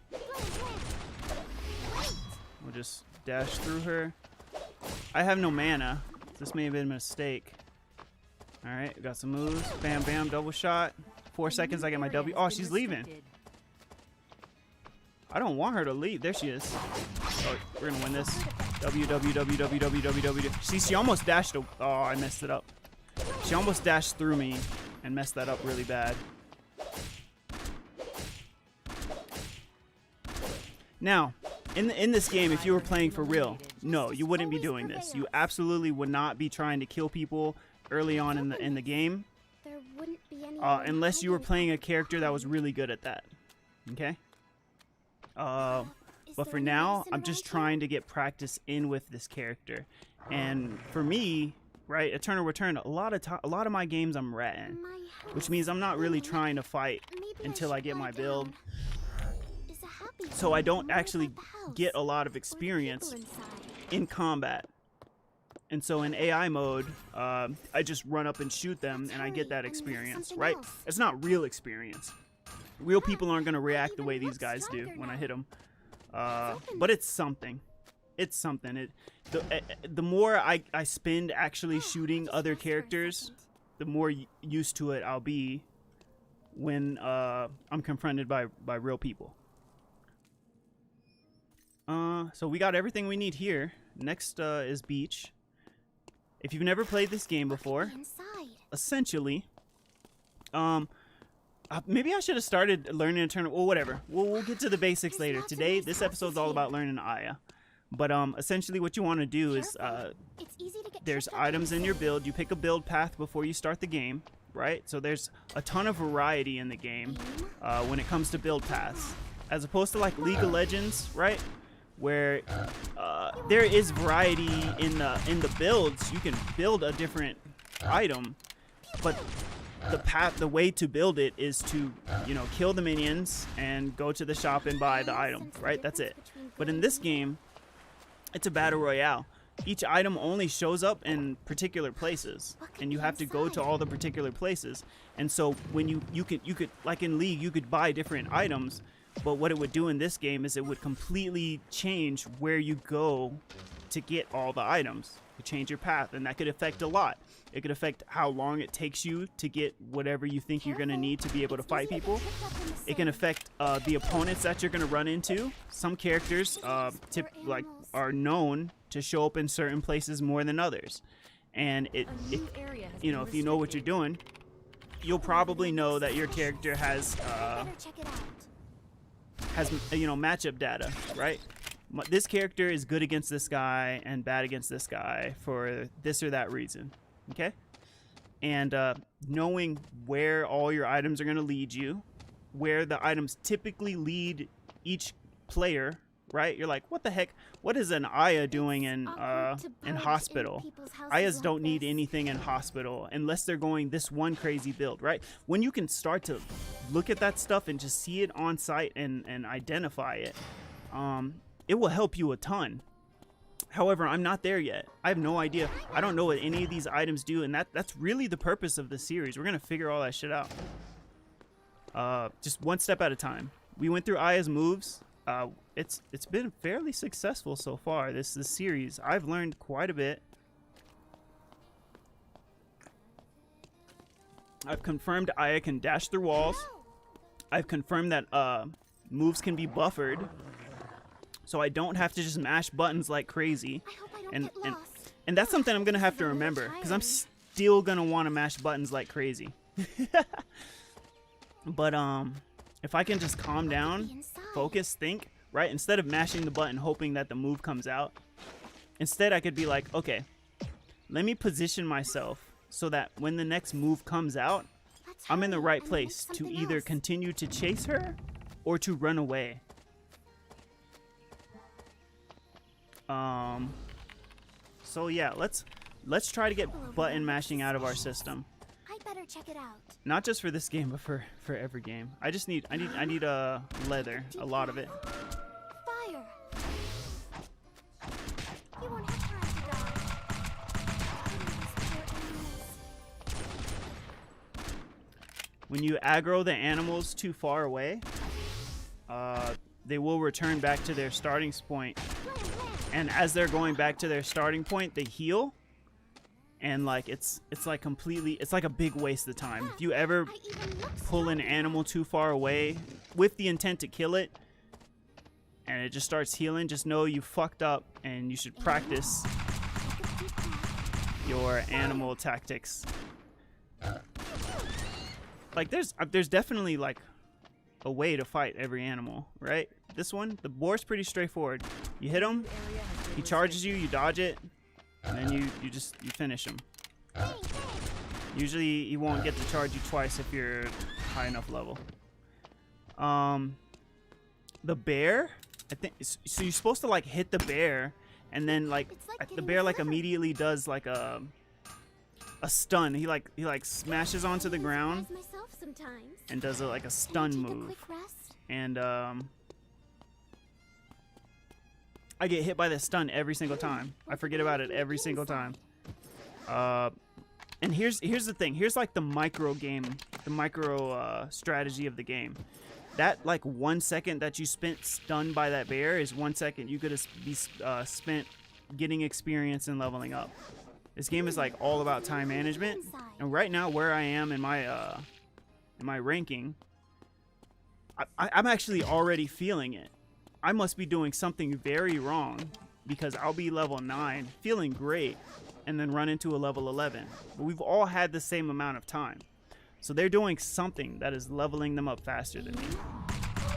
We'll just dash through her. I have no mana. This may have been a mistake. Alright, we got some moves. Bam, bam, double shot. 4 seconds, I get my W. Oh, she's leaving. I don't want her to leave. There she is. Oh, we're gonna win this. W, W, W, W, W, W, W. See, she almost dashed. Oh, I messed it up. She almost dashed through me and messed that up really bad. Now, in this game, if you were playing for real, no, you wouldn't be doing this. You absolutely would not be trying to kill people early on in the game, There wouldn't be any unless you were playing a character that was really good at that. Okay. But for now, I'm just trying to get practice in with this character, and for me, right, Eternal Return, a lot of my games I'm ratting, which means I'm not really trying to fight until I get my build. So I don't actually get a lot of experience in combat. And so in AI mode, I just run up and shoot them and I get that experience, right? It's not real experience. Real people aren't going to react the way these guys do when I hit them. But it's something. It's something. The more I spend actually shooting other characters, the more used to it I'll be when I'm confronted by real people. So we got everything we need here. Next is beach. If you've never played this game before, essentially, maybe I should have started learning Eternal. Well, whatever. We'll get to the basics later. Today, this episode's all about learning Aya. But essentially, what you want to do is there's items in your build. You pick a build path before you start the game, right? So there's a ton of variety in the game when it comes to build paths, as opposed to like League of Legends, right? Where there is variety in the builds. You can build a different item, but the way to build it is to kill the minions and go to the shop and buy the item, right? That's it. But in this game, it's a battle royale. Each item only shows up in particular places, and you have to go to all the particular places. And so when you could like in League, you could buy different items. But what it would do in this game is it would completely change where you go to get all the items. It could change your path, and that could affect a lot. It could affect how long it takes you to get whatever you think you're going to need to be able to fight people. It can affect the opponents that you're going to run into. Some characters are known to show up in certain places more than others. And if you know what you're doing, you'll probably know that your character has matchup data, right? This character is good against this guy and bad against this guy for this or that reason. Okay? And knowing where all your items are going to lead you, where the items typically lead each player, right? You're like, what the heck? What is an Aya doing in hospital? Ayas don't need anything in hospital unless they're going this one crazy build, right? When you can start to look at that stuff and just see it on site and identify it, it will help you a ton. However, I'm not there yet. I have no idea. I don't know what any of these items do, and that's really the purpose of this series. We're gonna figure all that shit out. Just one step at a time. We went through Aya's moves. It's been fairly successful so far. This series. I've learned quite a bit. I've confirmed Aya can dash through walls. I've confirmed that moves can be buffered. So I don't have to just mash buttons like crazy. And that's something I'm going to have to remember, because I'm still going to want to mash buttons like crazy. But if I can just calm down, focus, think, right? Instead of mashing the button hoping that the move comes out, instead I could be like, okay, let me position myself so that when the next move comes out, I'm in the right place to either continue to chase her or to run away. So yeah, let's try to get button mashing out of our system. I better check it out. Not just for this game, but for every game. I need leather, a lot of it. Fire. You won't have time to die. When you aggro the animals too far away, they will return back to their starting point. And as they're going back to their starting point, they heal. And like it's like completely, it's like a big waste of time. If you ever pull an animal too far away with the intent to kill it, and it just starts healing, just know you fucked up, and you should practice your animal tactics. Like there's definitely like a way to fight every animal, right? This one, the boar's pretty straightforward. You hit him, he charges you, you dodge it, and then you finish him. Usually he won't get to charge you twice if you're high enough level. The bear, I think so. You're supposed to like hit the bear, and then like the bear like immediately does like a stun. He like smashes onto the ground and does like a stun move. And I get hit by the stun every single time. I forget about it every single time. And here's the thing. Here's like the micro strategy of the game. That like 1 second that you spent stunned by that bear is 1 second you could be spent getting experience and leveling up. This game is like all about time management. And right now, where I am in my ranking, I'm actually already feeling it. I must be doing something very wrong, because I'll be level 9, feeling great, and then run into a level 11. But we've all had the same amount of time. So they're doing something that is leveling them up faster than me.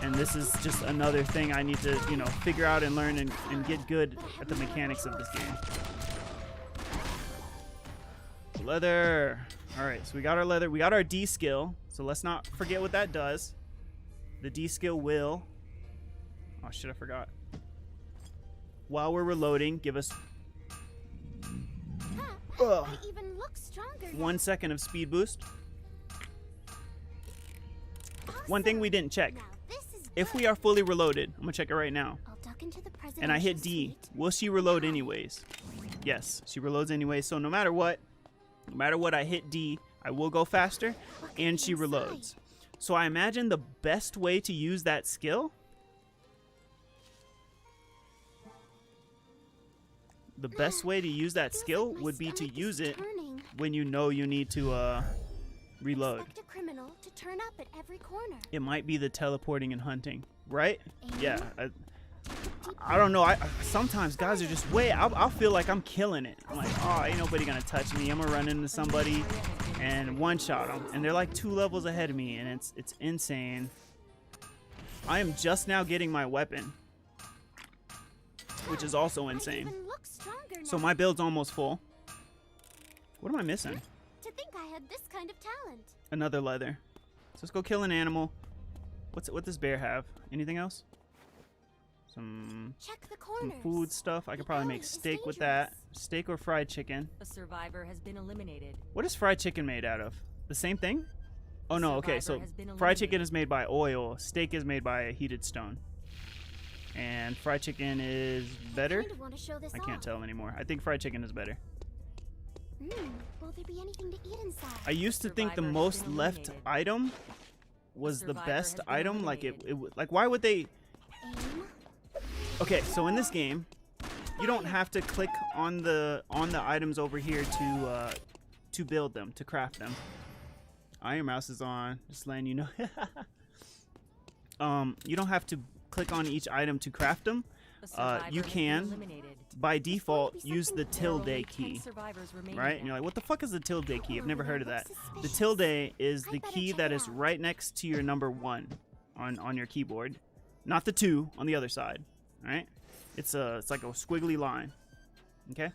And this is just another thing I need to, figure out and learn and get good at the mechanics of this game. Leather. Alright, so we got our leather. We got our D skill. So let's not forget what that does. The D skill will... Oh shit, I forgot. While we're reloading, give us 1 second of speed boost. One thing we didn't check. If we are fully reloaded, I'm gonna check it right now. And I hit D, will she reload anyways? Yes, she reloads anyways. So no matter what I hit D, I will go faster, and she reloads. So I imagine the best way to use that skill... The best way to use that skill would be to use it when you know you need to reload. It might be the teleporting and hunting, right? Yeah. I don't know. Sometimes guys are just I'll feel like I'm killing it. I'm like, oh, ain't nobody gonna touch me. I'm gonna run into somebody and one-shot them, and they're like 2 levels ahead of me, and it's insane. I am just now getting my weapon. which is also I insane. even look stronger So now. my build's almost full. What am I missing? To think I had this kind of talent. Another leather. So let's go kill an animal. What does bear have? Anything else? Some Check the corners. food stuff. I could probably make alley is steak with that. dangerous. Steak or fried chicken. A survivor has been eliminated. What is fried chicken made out of? The same thing? Oh no, okay, so Survivor has been fried chicken eliminated. is made by oil. Steak is made by a heated stone. And fried chicken is better? Kind of want to show this I can't off. tell anymore. I think fried chicken is better. Will there be anything to eat inside? I used to think the Survivor has most been left eliminated. item was the Survivor best has been item. Like eliminated. like why would they? Aim. Okay, so in this game, you don't have to click on the items over here to build them, to craft them. Iron Mouse is on. Just letting you know. You don't have to click on each item to craft them. A survivor You has been can, eliminated. by default, be use the something There are tilde only 10 key. survivors remaining Right? And now. you're like, what the fuck is the tilde key? I've never heard of that. The Suspicious. tilde is the I'd better key check that it is out. right next to your number 1 on your keyboard. Not the 2 on the other side. Alright? It's like a squiggly line. Okay?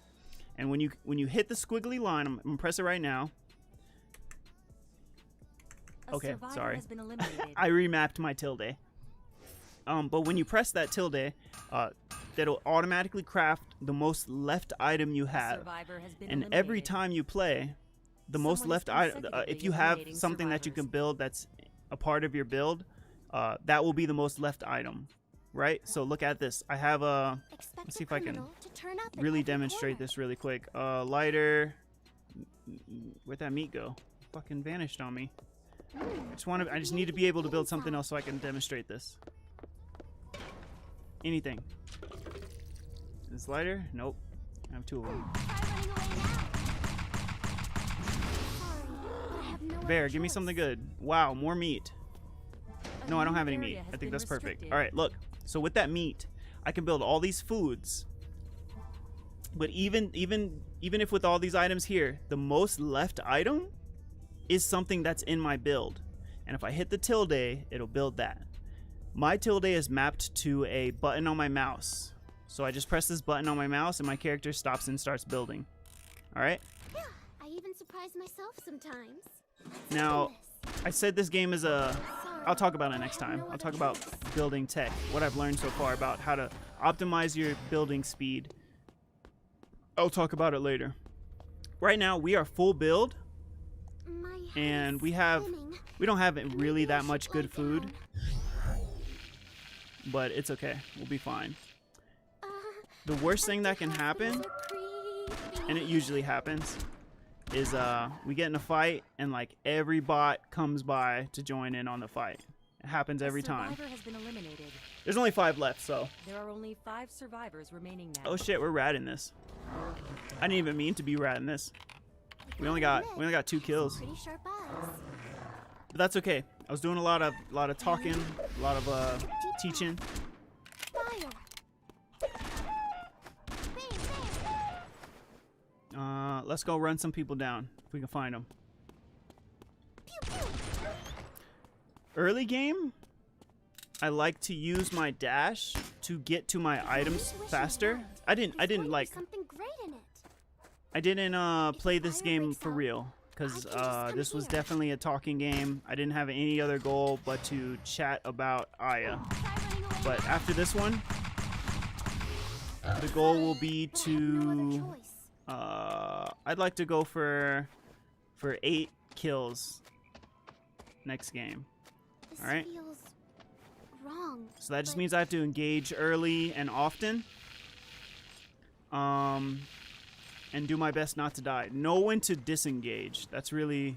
And when you hit the squiggly line, I'm gonna press it right now. A Okay, survivor sorry. has been eliminated. I remapped my tilde. But when you press that tilde, that'll automatically craft the most left item you A have. survivor has been And eliminated. every time you play, the most Someone left is item, consecutively if you have eliminating something that you can survivors. build that's a part of your build, that will be the most left item, right? So look at this. I have a. Expect Let's the see if I can criminal to turn up at really every demonstrate corner. this really quick. Lighter. Where'd that meat go? Fucking vanished on me. I just need to be able to build something else so I can demonstrate this. Anything. This lighter? Nope. I have 2 of them. Try running away now. Sorry, but I have no Bear, other give me choice. something good. Wow, more meat. A No, I don't new have any area meat. has I think been that's perfect. restricted. All right, look. So with that meat, I can build all these foods. But even if with all these items here, the most left item is something that's in my build. And if I hit the tilde, it'll build that. My tilde is mapped to a button on my mouse. So I just press this button on my mouse and my character stops and starts building. All right? Yeah, I even surprise myself sometimes. Now, I said this game is a... Sorry, I'll talk about it but I next have time. no I'll other talk about choice. building tech, what I've learned so far about how to optimize your building speed. I'll talk about it later. Right now, we are full build, My head and is we spinning. don't have really Maybe I that should much lie good food, down. but it's okay. We'll be fine. Uh, The worst thing that can empty happen, hospitals are creepy. and it usually happens, is we get in a fight and like every bot comes by to join in on the fight. It happens A every time. survivor has been eliminated. There's only 5 left, so. There are only 5 survivors remaining now. Oh shit, we're ratting this. I didn't even mean to be ratting this. We only got 2 kills. Pretty sharp eyes. But that's okay. I was doing a lot of talking, a lot of teaching. Fire. Bang, bang. Let's go run some people down if we can find them. Pew, pew. Early game, I like to use my dash to get to my items Wish faster. had. I didn't There's going to be like something great in it. I didn't play the this fire game breaks for out, real because I can just come this was here. definitely a talking game. I didn't have any other goal but to chat about Aya. Try running away But now. after this one, the goal will be But I have no other to choice. I'd like to go for 8 kills next game. This alright. feels wrong. So that just but means I have to engage early and often. And do my best not to die. Know when to disengage. That's really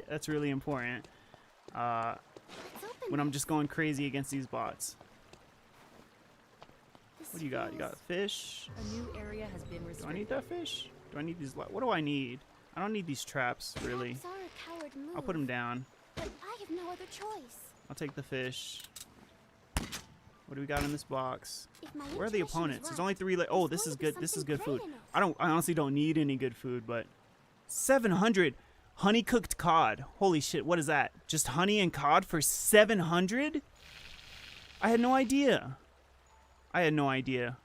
that's really important. let's open When I'm just going crazy against these bots. this. What do you got? You got fish? A new area has been Do I restricted. need that fish? Do I need these? What do I need? I don't need these traps, really. Traps are a coward move, I'll put them down. But I have no other choice. I'll take the fish. What do we got in this box? If my Where are the intuition's opponents? There's right, only 3. there's Oh, going this is to be good. This is something good food. great in it. I honestly don't need any good food, but 700 honey cooked cod. Holy shit! What is that? Just honey and cod for 700? I had no idea. I had no idea.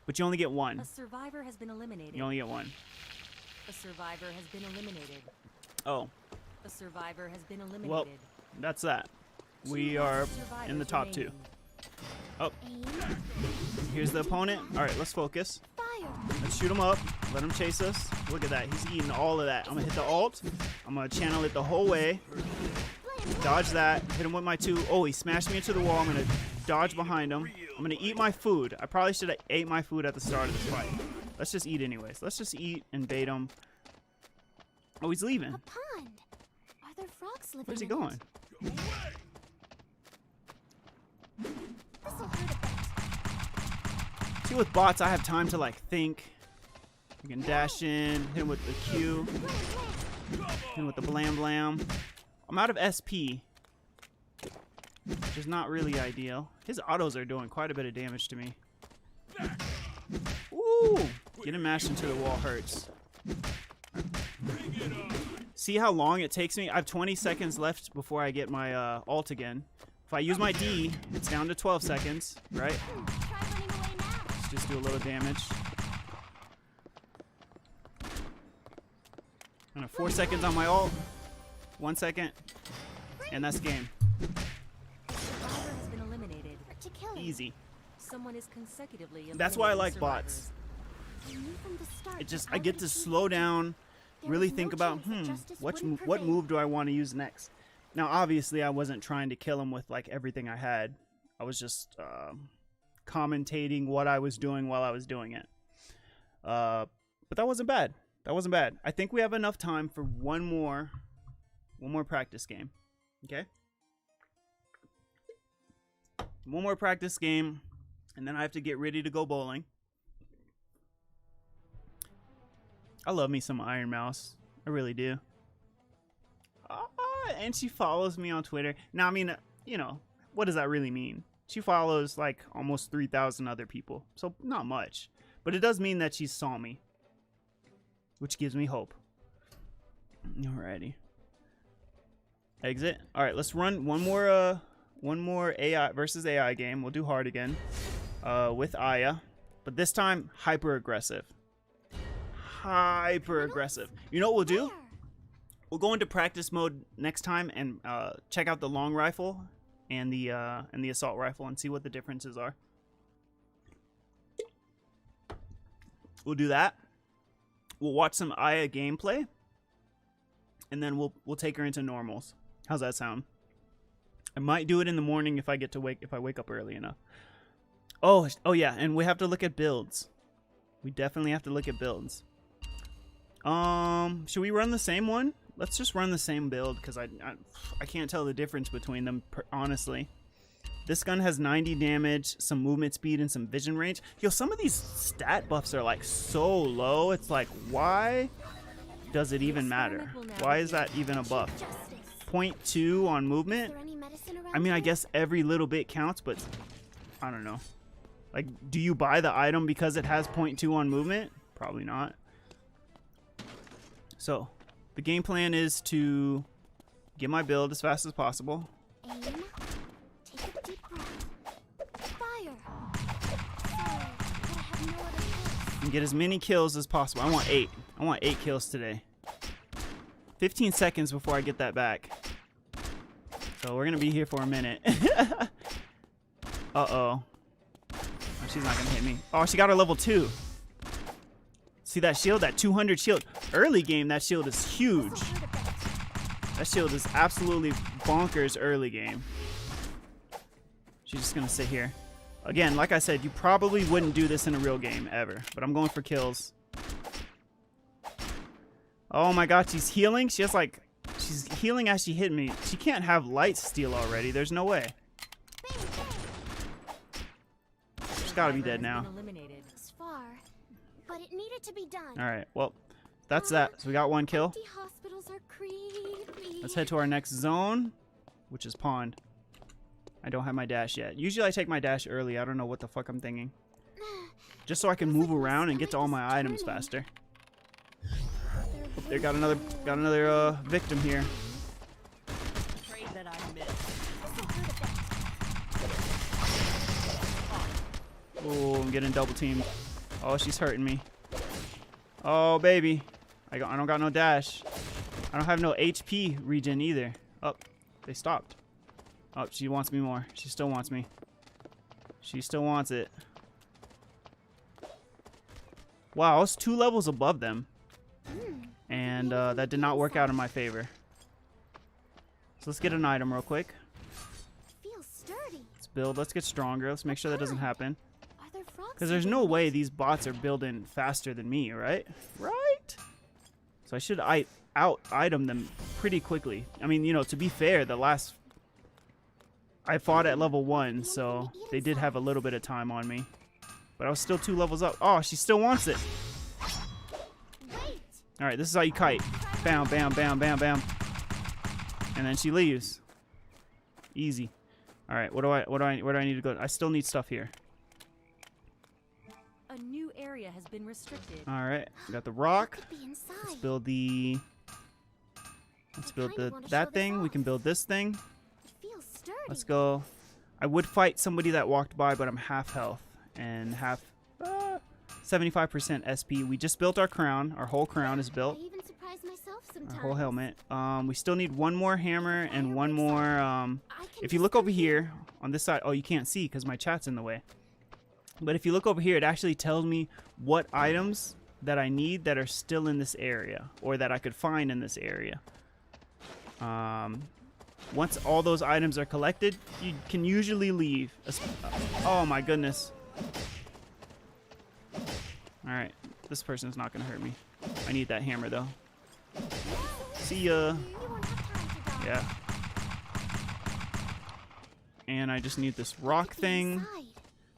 But you only get one. A survivor has been eliminated. You only get one. A survivor has been eliminated. Oh, A survivor has been eliminated. well, that's that. We Two are survivors in the top two. remaining. Oh, Aim. here's the opponent. All right, let's focus. Fire. Let's shoot him up. Let him chase us. Look at that. He's eating all of that. I'm going to hit the alt. I'm going to channel it the whole way. Dodge that. Hit him with my 2. Oh, he smashed me into the wall. I'm going to dodge behind him. I'm going to eat my food. I probably should have ate my food at the start of this fight. Let's just eat anyways. Let's just eat and bait him. Oh, he's leaving. A pond. Are there frogs living Where's he in going? it? This'll hurt a bit. See, with bots, I have time to, like, think. You can dash in, hit him with the Q, hit him with the blam blam. I'm out of SP, which is not really ideal. His autos are doing quite a bit of damage to me. Ooh! Getting mashed into the wall hurts. See how long it takes me? I have 20 seconds left before I get my ult again. If I use my D, it's down to 12 seconds, right? Try running away now. Let's just do a little damage. I have 4 seconds on my ult. 1 second. And that's game. A survivor has been eliminated. To kill him. Easy. Someone is consecutively That's why I like eliminating bots. survivors. I knew from the start It just, that I get to Howdy slow down, there really was no think about, chance that justice what wouldn't what prevail. move do I want to use next? Now, obviously, I wasn't trying to kill him with like everything I had. I was just commentating what I was doing while I was doing it. But that wasn't bad. That wasn't bad. I think we have enough time for one more practice game. Okay? One more practice game, and then I have to get ready to go bowling. I love me some Iron Mouse. I really do. And she follows me on Twitter. Now, I mean, you know, what does that really mean? She follows like almost 3,000 other people. So not much. But it does mean that she saw me. Which gives me hope. Alrighty. Exit. Alright, let's run one more AI versus AI game. We'll do hard again. With Aya. But this time, hyper aggressive. Hyper aggressive. You know what we'll do? Where? We'll go into practice mode next time and check out the long rifle and the assault rifle and see what the differences are. We'll do that. We'll watch some Aya gameplay, and then we'll take her into normals. How's that sound? I might do it in the morning if I wake up early enough. Oh yeah, and we have to look at builds. We definitely have to look at builds. Should we run the same one? Let's just run the same build because I can't tell the difference between them, honestly. This gun has 90 damage, some movement speed, and some vision range. Yo, some of these stat buffs are like so low. It's like, why does it even matter? Why is that even a buff? Justice. 0.2 on Is movement? there any medicine around I mean, I here? guess every little bit counts, but I don't know. Like, do you buy the item because it has 0.2 on movement? Probably not. So, the game plan is to get my build as fast as possible. Aim. Take a deep breath. Fire. Sorry, but I have no other choice. And get as many kills as possible. I want 8. I want 8 kills today. 15 seconds before I get that back. So we're going to be here for a minute. Uh-oh. Oh, she's not going to hit me. Oh, she got her level 2. See that shield? That 200 shield. Early game, that shield is huge. This'll hurt a bit. That shield is absolutely bonkers early game. She's just going to sit here. Again, like I said, you probably wouldn't do this in a real game ever. But I'm going for kills. Oh my god, she's healing? She has like... She's healing as she hit me. She can't have light steal already. There's no way. Bang, bang. She's got to be dead Survivor has now. been eliminated. It's far, but it needed to be done. Alright, well, that's that. So we got 1 kill. Empty hospitals are creepy. Let's head to our next zone, which is pond. I don't have my dash yet. Usually I take my dash early. I don't know what the fuck I'm thinking. Just so I can move around and get to all my items faster. They got another victim here. Afraid that I missed. This'll hurt a bit. Oh, I'm getting double teamed. Oh, she's hurting me. Oh, baby. I don't got no dash. I don't have no HP regen either. Oh, they stopped. Oh, she wants me more. She still wants me. She still wants it. Wow, I was 2 levels above them. And that did not work out in my favor. So let's get an item real quick. Feels sturdy. Let's build. Let's get stronger. Let's make sure that doesn't happen. Are there frogs? Because there's no way these bots are building faster than me, right? Right? So I should out-item them pretty quickly. I mean, you know, to be fair, I fought at level 1, so they did have a little bit of time on me. But I was still 2 levels up. Oh, she still wants it. Alright, this is how you kite. Bam, bam, bam, bam, bam. And then she leaves. Easy. Alright, where do I need to go? I still need stuff here. A new area has been restricted. Alright, we got the rock. Could be inside. Let's build that thing. We can build this thing. It feels sturdy. Let's go. I would fight somebody that walked by, but I'm half health and half 75% SP. We just built our crown. Our whole crown is built. I even surprise myself sometimes. Our whole helmet. We still need one more hammer and one more. I can If you just look go over here on this side, oh, you can't see because my chat's in the way. But if you look over here, it actually tells me what items that I need that are still in this area or that I could find in this area. Once all those items are collected, you can usually leave. Oh my goodness. Alright, this person's not gonna hurt me. I need that hammer though. See ya. You won't have time to die. Yeah. And I just need this rock Could be thing. inside.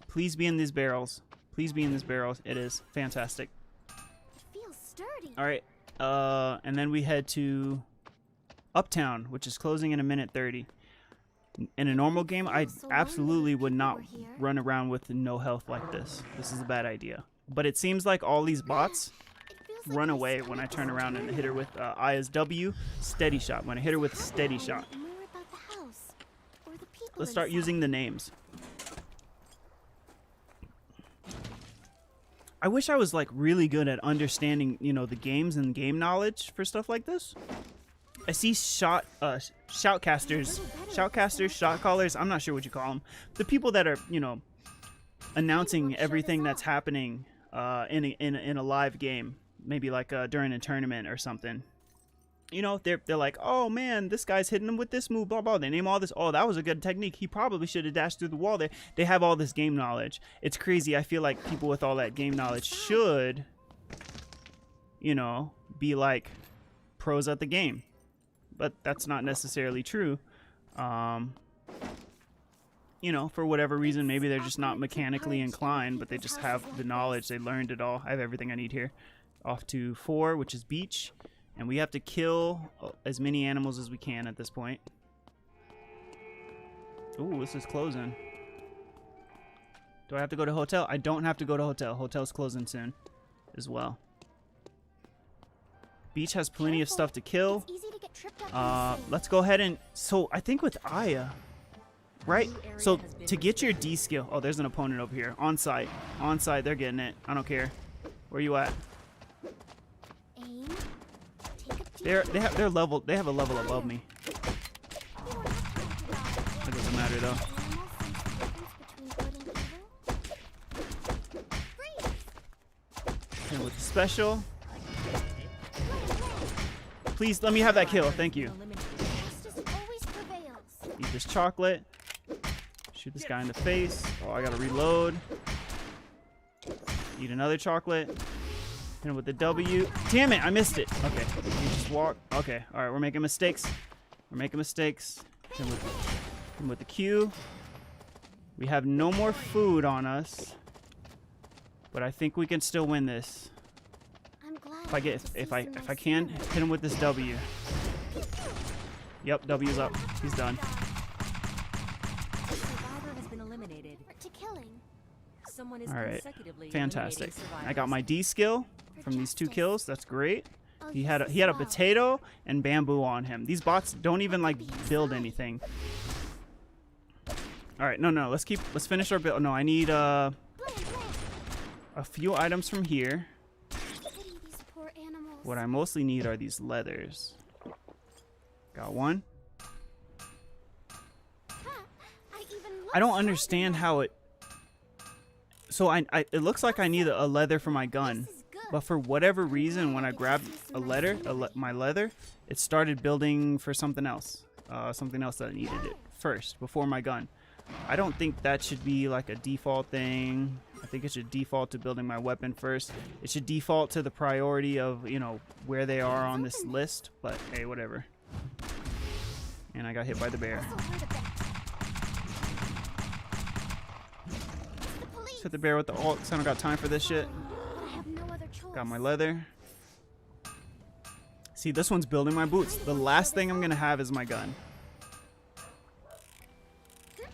Please be in these barrels. Please be in these barrels. It is fantastic. It feels sturdy. Alright. And then we head to Uptown, which is closing in a minute 30. In a normal game, I absolutely would not run around with no health like this. This is a bad idea. But it seems like all these bots It feels like run my away when I stomach turn is around and turning. hit her with Aya's W, steady shot. When I hit her with steady shot. More about the house or the people Let's start inside. using the names. I wish I was like really good at understanding, you know, the games and game knowledge for stuff like this. I see shoutcasters, shot callers. I'm not sure what you call them. The people that are, you know, announcing everything that's happening in a live game, maybe like during a tournament or something. You know, they're like, oh man, this guy's hitting him with this move, blah blah. They name all this. Oh, that was a good technique. He probably should have dashed through the wall there. They have all this game knowledge. It's crazy. I feel like people with all that game knowledge should, you know, be like pros at the game, but that's not necessarily true. You know, for whatever reason, maybe they're just not mechanically inclined, but they just have the knowledge. They learned it all. I have everything I need here. Off to 4, which is beach. And we have to kill as many animals as we can at this point. Ooh, this is closing. Do I have to go to hotel? I don't have to go to hotel. Hotel's closing soon as well. Beach has plenty of stuff to kill. It's easy to get tripped up in the sand. Let's go ahead and... So, I think with Aya... Right? So, to get your D skill... Oh, there's an opponent over here. On site. On site, they're getting it. I don't care. Where you at? Aim. Take a deep They're level. They have a level above me. You won't have time to die. It doesn't matter though. Animals sense the difference between good and evil. Freeze! And with the special, please let me have that kill. Thank you. Justice always prevails. Eat this chocolate. Shoot this guy in the face. Oh, I gotta reload. Eat another chocolate. Hit him with the W. Damn it, I missed it. Okay, you just walk. Okay, all right, we're making mistakes. We're making mistakes. Hit him with the Q. We have no more food on us, but I think we can still win this. I'm glad If I get, to if season I my can, scenery. hit him with this W. Yep, W's up. He's done. A survivor has been eliminated. To killing. Someone is All right, consecutively fantastic. eliminating I got my D skill from these 2 kills. That's great. I'll He use had a this well. potato and bamboo on him. These bots don't even like build anything. All right, no, let's finish our build. No, I need a few items from here. Pity these poor animals. What I mostly need are these leathers. Got one. I don't understand how it... So it looks like I need a leather for my gun. But for whatever reason, when I grabbed my leather, it started building for something else. Something else that needed it first, before my gun. I don't think that should be like a default thing. I think it should default to building my weapon first. It should default to the priority of, you know, where they are on this list. But hey, whatever. And I got hit by the bear. Hit the bear with the ult, because I don't got time for this shit. Got my leather. See, this one's building my boots. The last thing I'm going to have is my gun.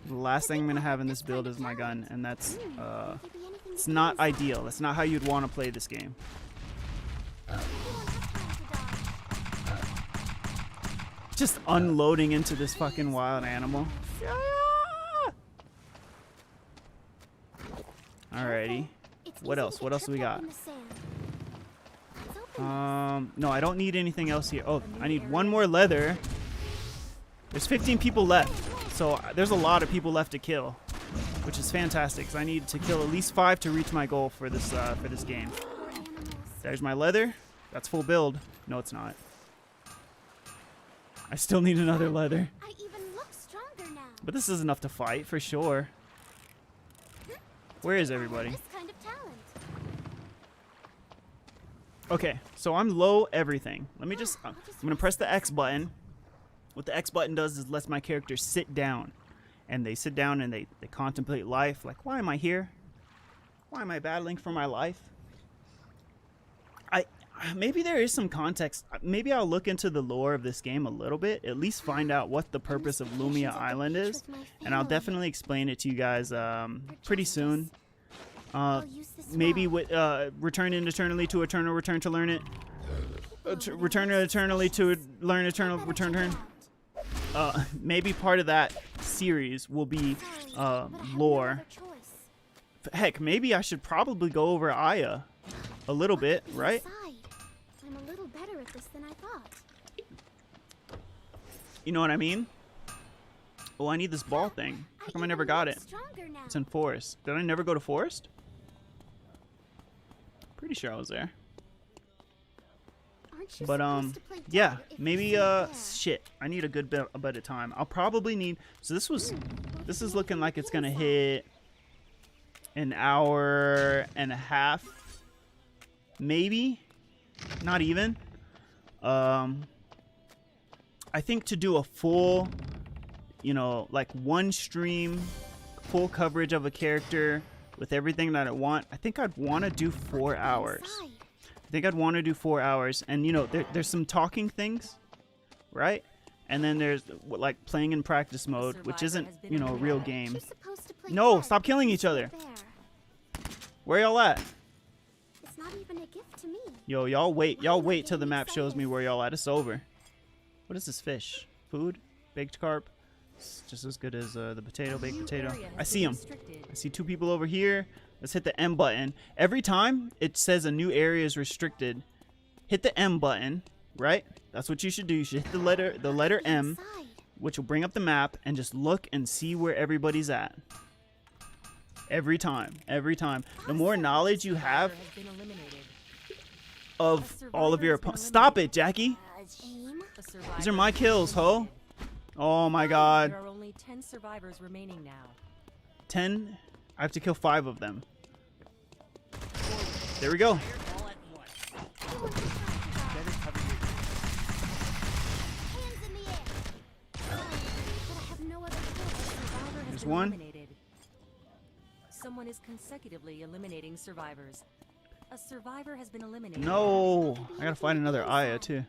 The last thing I'm going to have in this build is my gun, and that's, it's not ideal. That's not how you'd want to play this game. Just unloading into this fucking wild animal. Alrighty. What else? What else do we got? No, I don't need anything else here. Oh, I need one more leather. There's 15 people left, so there's a lot of people left to kill, which is fantastic. Because I need to kill at least 5 to reach my goal for this game. There's my leather. That's full build. No, it's not. I still need another leather. But this is enough to fight for sure. Where is everybody? Okay, so I'm low everything. Let me just... I'm going to press the X button. What the X button does is lets my character sit down. And they sit down and they contemplate life. Like, why am I here? Why am I battling for my life? Maybe there is some context. Maybe I'll look into the lore of this game a little bit. At least find out what the purpose of Lumia Island is. And I'll definitely explain it to you guys pretty soon. Maybe with return in eternally to eternal return to learn it. Return eternally to learn eternal return. Maybe part of that series will be lore. Heck, maybe I should probably go over Aya a little bit, right? I'm a little better at this than I thought. You know what I mean? Oh, I need this ball thing. How come I never got it? It's in Forest. Did I never go to Forest? Pretty sure I was there. But yeah, maybe shit. I need a good bit of time. I'll probably need. So this is looking like it's gonna hit an hour and a half, maybe, not even. I think to do a full, you know, like one stream, full coverage of a character with everything that I want, I think I'd want to do 4 hours. I think I'd want to do 4 hours. And, you know, there's some talking things, right? And then there's, like, playing in practice mode, which isn't, you know, a real game. No, stop killing each other. Where y'all at? It's not even a gift to me. Yo, y'all wait till the map shows me where y'all at. It's over. What is this fish? Food? Baked carp? It's just as good as the potato, baked potato. I see them. I see 2 people over here. Let's hit the M button. Every time it says a new area is restricted, hit the M button, right? That's what you should do. You should hit the letter M, which will bring up the map, and just look and see where everybody's at. Every time. Every time. The more knowledge you have of all of your opponents. Stop it, Jackie. These are my kills, ho. Oh my god. There are only 10 survivors remaining now. 10? I have to kill 5 of them. There we go. There's one. Someone is consecutively eliminating survivors. A survivor has been eliminated. No, I gotta find another Aya too.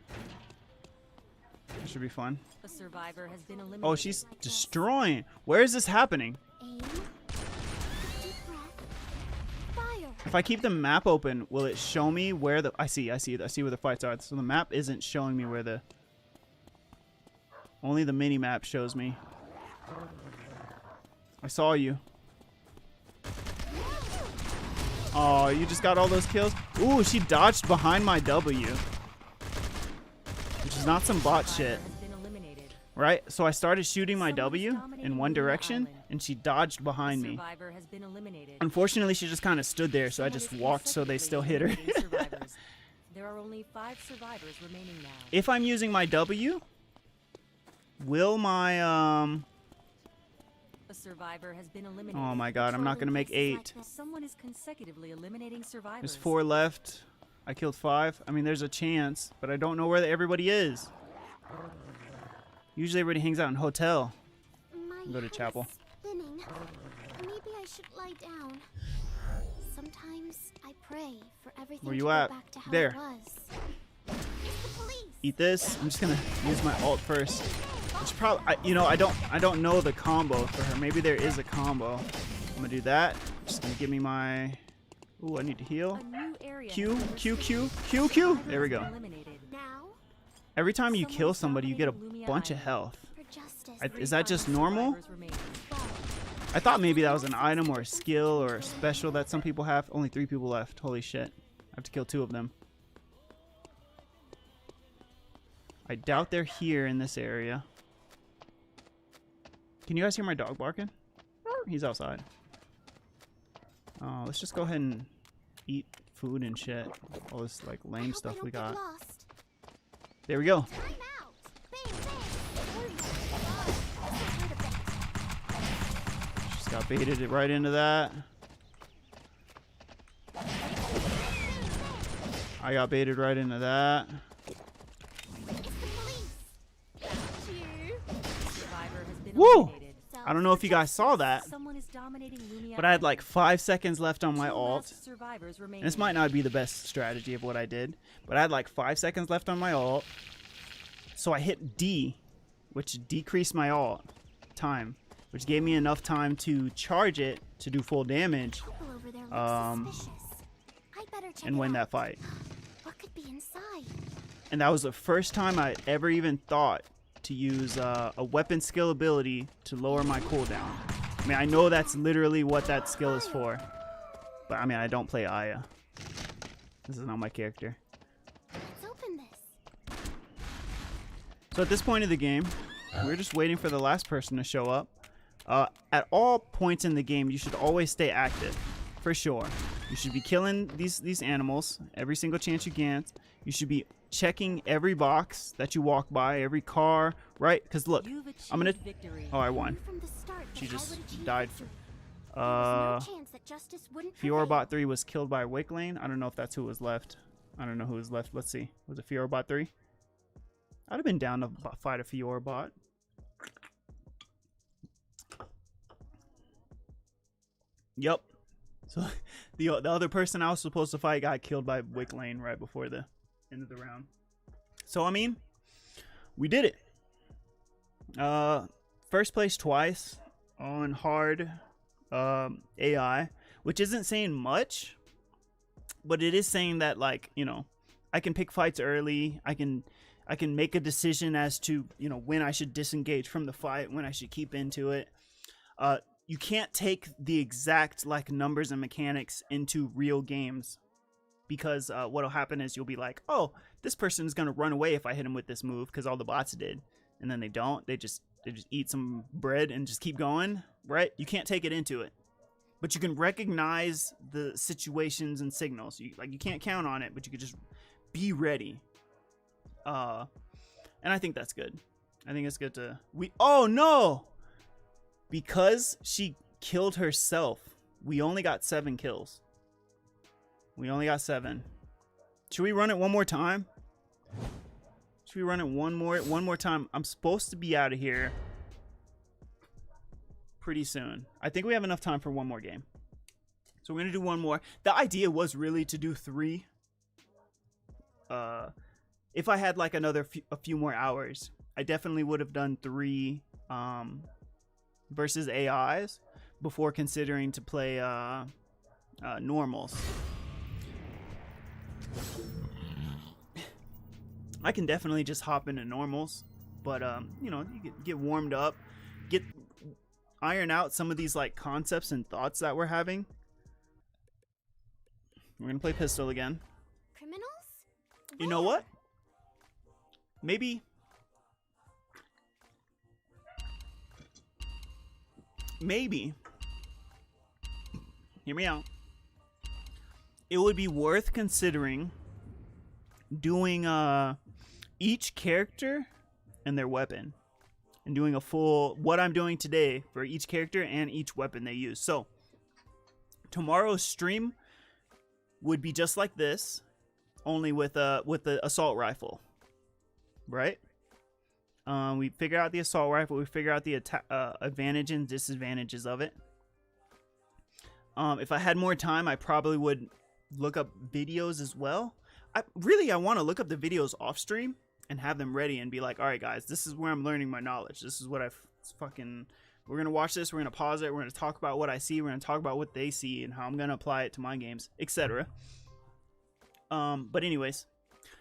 That should be fun. A survivor has been eliminated. Oh, she's destroying. Where is this happening? If I keep the map open, will it show me where the... I see where the fights are. So the map isn't showing me where the... Only the mini map shows me. I saw you. Oh, you just got all those kills? Ooh, she dodged behind my W. Which is not some bot shit. Right? So I started shooting my W in one direction, and she dodged behind me. Unfortunately, she just kind of stood there, so I just walked so they still hit her. There are only 5 survivors remaining now. If I'm using my W, will my A survivor has been eliminated. Oh my god, I'm not gonna make 8. Someone is consecutively eliminating survivors. There's 4 left. I killed 5. I mean, there's a chance, but I don't know where everybody is. Usually everybody hangs out in hotel. Go to chapel. Spinning. Maybe I should lie down. Sometimes I pray for everything Where you to at? go back to how There. it was. It's the police. Eat this. I'm just gonna use my ult first. Which probably, you know, I don't know the combo for her. Maybe there is a combo. I'm gonna do that. Just gonna give me my. Ooh, I need to heal. Q, Q, Q, Q, Q. There we go. Now, Every time you kill somebody, you get a bunch of health. for justice. Is that just normal? I thought maybe that was an item or a skill or a special that some people have. Only 3 people left. Holy shit. I have to kill 2 of them. I doubt they're here in this area. Can you guys hear my dog barking? He's outside. Oh, let's just go ahead and eat food and shit. All this like lame stuff we got. There we go. Time out. Bang, bang. Just got baited it right into that. I got baited right into that. Woo! I don't know if you guys saw that, but I had like 5 seconds left on my ult. And this might not be the best strategy of what I did, but I had like 5 seconds left on my ult. So I hit D, which decreased my ult time, which gave me enough time to charge it to do full damage and win that fight. What could be inside? And that was the first time I ever even thought to use a weapon skill ability to lower my cooldown. I mean, I know that's literally what that skill is for, but I mean, I don't play Aya. This is not my character. Let's open this. So at this point of the game, we're just waiting for the last person to show up. At all points in the game, you should always stay active, for sure. You should be killing these animals every single chance you get. You should be checking every box that you walk by, every car, right? Because look, I'm gonna. Oh, I won. She just died. Fiorbot 3 was killed by Wake Lane. I don't know if that's who was left. I don't know who was left. Let's see. Was it Fiorbot 3? I'd have been down to fight a Fiorbot. Yep. So the other person I was supposed to fight got killed by Wick Lane right before the end of the round. So I mean, we did it. First place twice on hard AI, which isn't saying much, but it is saying that, like, you know, I can pick fights early. I can make a decision as to, you know, when I should disengage from the fight, when I should keep into it. You can't take the exact like numbers and mechanics into real games, because what'll happen is you'll be like, oh, this person is gonna run away if I hit him with this move because all the bots did, and then they don't. They just eat some bread and just keep going, right? You can't take it into it, but you can recognize the situations and signals. You can't count on it, but you could just be ready. And I think that's good. I think it's good to oh no! Because she killed herself, we only got 7 kills. We only got 7. Should we run it one more time? Should we run it one more time? I'm supposed to be out of here pretty soon. I think we have enough time for one more game. So we're gonna do one more. The idea was really to do 3. If I had like a few more hours, I definitely would have done 3 versus AIs before considering to play normals. I can definitely just hop into normals, but you know, you get warmed up, iron out some of these like concepts and thoughts that we're having. We're gonna play pistol again. Criminals? You know what? Maybe. Hear me out. It would be worth considering doing each character and their weapon, and doing a full what I'm doing today for each character and each weapon they use. So tomorrow's stream would be just like this, only with the assault rifle, right? We figure out the assault rifle. We figure out the advantage and disadvantages of it. If I had more time, I probably would look up videos as well. I want to look up the videos off stream and have them ready and be like, all right, guys, this is where I'm learning my knowledge. This is what we're going to watch this. We're going to pause it. We're going to talk about what I see. We're going to talk about what they see and how I'm going to apply it to my games, etc. But anyways,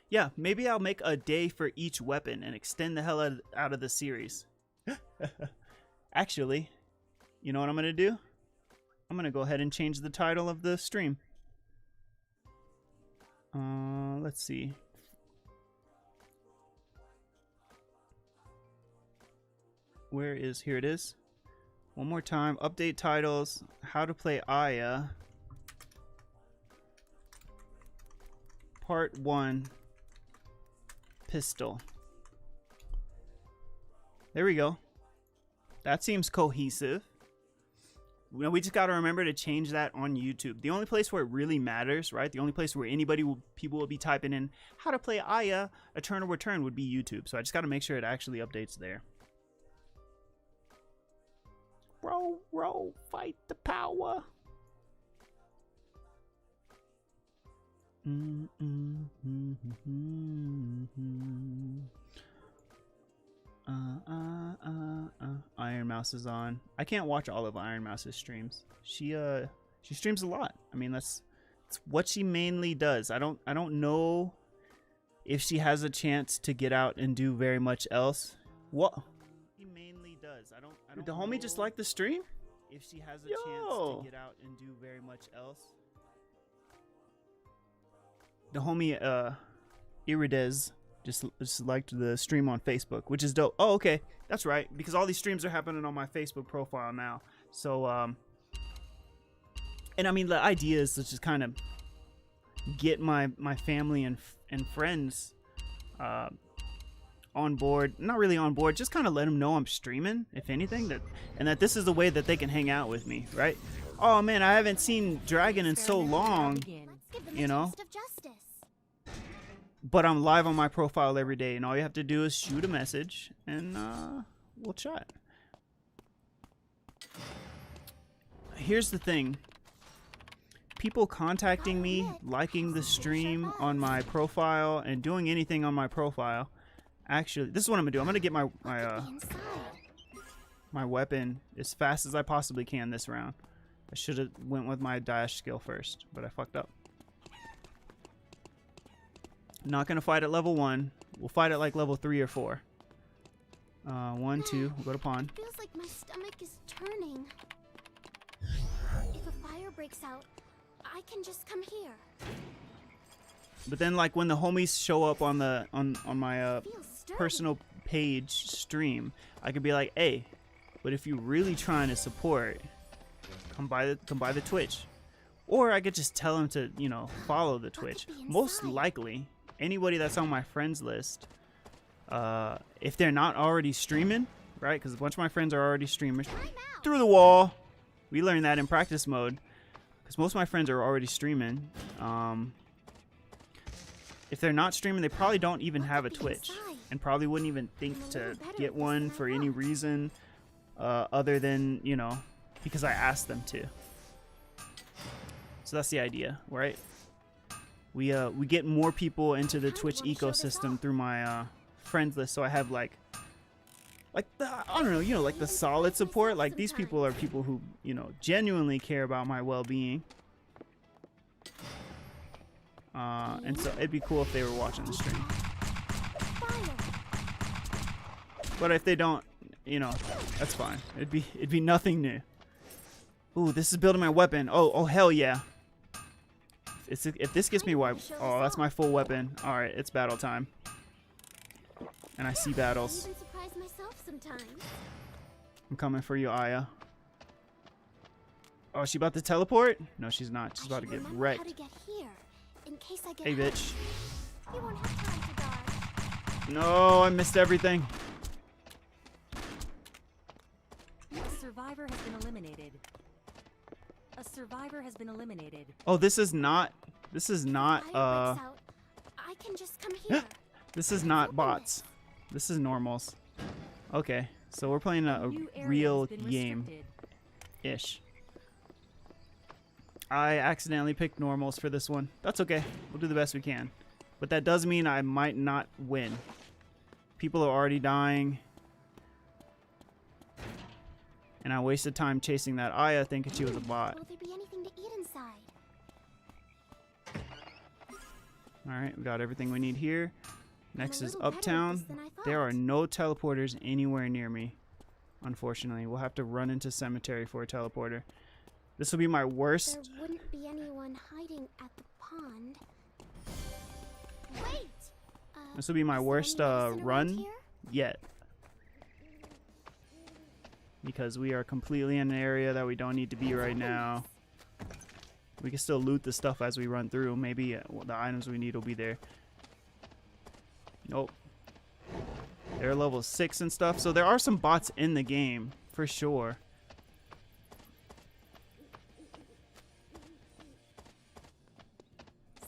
yeah, maybe I'll make a day for each weapon and extend the hell out of the series. Actually, you know what I'm going to do? I'm going to go ahead and change the title of the stream. Let's see. Here it is. One more time. Update titles. How to play Aya. Part 1. Pistol. There we go. That seems cohesive. We just got to remember to change that on YouTube. The only place where it really matters, right? The only place where people will be typing in how to play Aya, Eternal Return would be YouTube. So I just got to make sure it actually updates there. Roll, fight the power. Iron Mouse is on. I can't watch all of Iron Mouse's streams. She streams a lot. I mean, that's what she mainly does. I don't know if she has a chance to get out and do very much else. What he mainly does. I don't Did the homie just like the stream? If she has a chance to get out and do very much else. The homie Iridez just liked the stream on Facebook, which is dope. Oh, okay. That's right, because all these streams are happening on my Facebook profile now. So, and I mean, the idea is to just kind of get my family and friends on board. Not really on board, just kind of let them know I'm streaming, if anything, and that this is the way that they can hang out with me, right? Oh man, I haven't seen Dragon in so long, you know? But I'm live on my profile every day, and all you have to do is shoot a message, and we'll chat. Here's the thing. People contacting me, liking the stream on my profile, and doing anything on my profile. Actually, this is what I'm going to do. I'm going to get my weapon as fast as I possibly can this round. I should have went with my dash skill first, but I fucked up. Not gonna fight at level 1. We'll fight at like level 3 or 4. 1, 2. We'll go to pawn. Feels like my stomach is turning. If a fire breaks out, I can just come here. But then, like when the homies show up on my personal page stream, I could be like, "Hey, but if you're really trying to support, come by the Twitch," or I could just tell them to, you know, follow the Twitch. Most likely. Anybody that's on my friends list, if they're not already streaming, right? Because a bunch of my friends are already streamers. Through the wall. We learned that in practice mode. Because most of my friends are already streaming. If they're not streaming, they probably don't even have a Twitch. And probably wouldn't even think to get one for any reason other than, you know, because I asked them to. So that's the idea, right? We get more people into the Twitch ecosystem through my friends list, so I have like the, I don't know, you know, like the solid support. Like these people are people who, you know, genuinely care about my well-being. And so it'd be cool if they were watching the stream. But if they don't, you know, that's fine. It'd be nothing new. Ooh, this is building my weapon. Oh hell yeah. If this gets me wiped, oh, that's my full weapon. All right, it's battle time. And I see battles. I even surprise myself sometimes. I'm coming for you, Aya. Oh, is she about to teleport? No, she's not. She's I about to should get remember wrecked. How to get here, in case I get Hey, hurt. bitch. You won't have time to dodge. No, I missed everything. A survivor has been eliminated. A survivor has been eliminated. Oh, this is not. This is If not. fire breaks out, I can just come here. This is not bots. This is normals. Okay, so we're playing a New area real has been game restricted. ish. I accidentally picked normals for this one. That's okay. We'll do the best we can. But that does mean I might not win. People are already dying. And I wasted time chasing that Aya thinking she was a bot. Will there be anything to eat inside? Alright, we got everything we need here. Next I'm a is little better at Uptown. this than I thought. There are no teleporters anywhere near me. Unfortunately, we'll have to run into cemetery for a teleporter. This will be my worst. There wouldn't be anyone hiding at the pond. Wait! This will be my is there worst any medicine around run here? yet. Because we are completely in an area that we don't need to be right now. We can still loot the stuff as we run through. Maybe the items we need will be there. Nope. They're level 6 and stuff. So there are some bots in the game, for sure.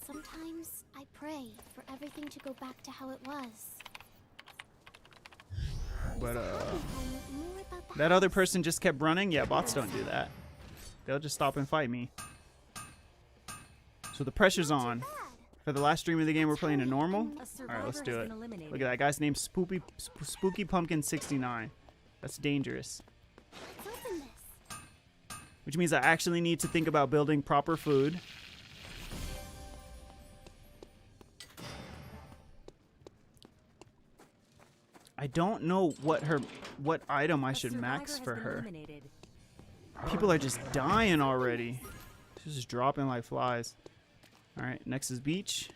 Sometimes I pray for everything to go back to how it was. But, Home, more about the that other house. person just kept running? Yeah, bots don't do that. They'll just stop and fight me. So the pressure's Not too on. bad. For the last stream of the game, we're playing a normal. A survivor Alright, let's has do been it. eliminated. Look at that guy's name's Spooky Pumpkin 69. That's dangerous. Let's open this. Which means I actually need to think about building proper food. I don't know what item I A should survivor max has for been her. eliminated. People are just dying already. She's just dropping like flies. Alright, next is beach.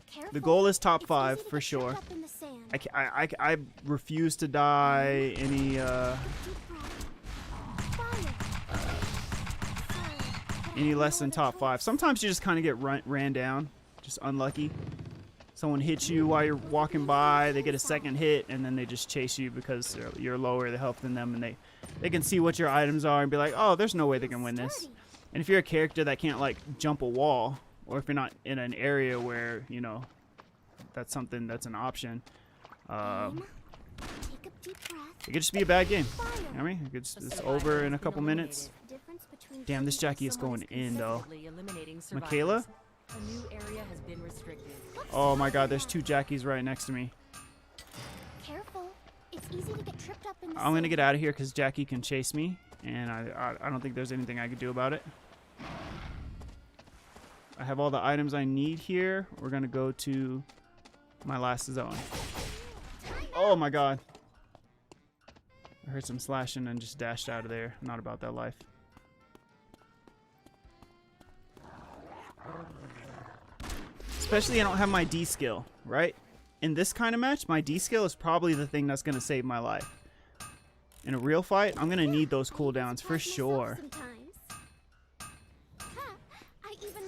Careful. The goal is top It's 5 easy to for get sure. tripped up in the sand. I refuse to die any Deep breath. Fire. Sorry, any but I less have than no top other 5. choice. Sometimes you just kind of get ran down. Just unlucky. Someone hits you while you're walking by, they get a second hit, and then they just chase you because you're lower the health than them, and they can see what your items are and be like, oh, there's no way they can win this. Sturdy. And if you're a character that can't, like, jump a wall, or if you're not in an area where, you know, that's something that's an option, Aim. Take a deep breath. it could just be a bad game. Fire. You know what I mean? It's A it's survivor over has in a been couple minutes. eliminated. Difference between Damn, this killing Jackie is Someone going in, though. consistently eliminating survivors. Michaela? A new area has been restricted. What's Oh my wrong god, with there's that? 2 Jackies right next to me. Careful. It's easy to get tripped up in the I'm gonna sand. get out of here because Jackie can chase me, and I don't think there's anything I could do about it. I have all the items I need here. We're gonna go to my last zone. Oh my god. I heard some slashing and just dashed out of there. I'm not about that life. Especially I don't have my D skill, right? In this kind of match, my D skill is probably the thing that's gonna save my life. In a real fight, I'm gonna need those cooldowns for sure.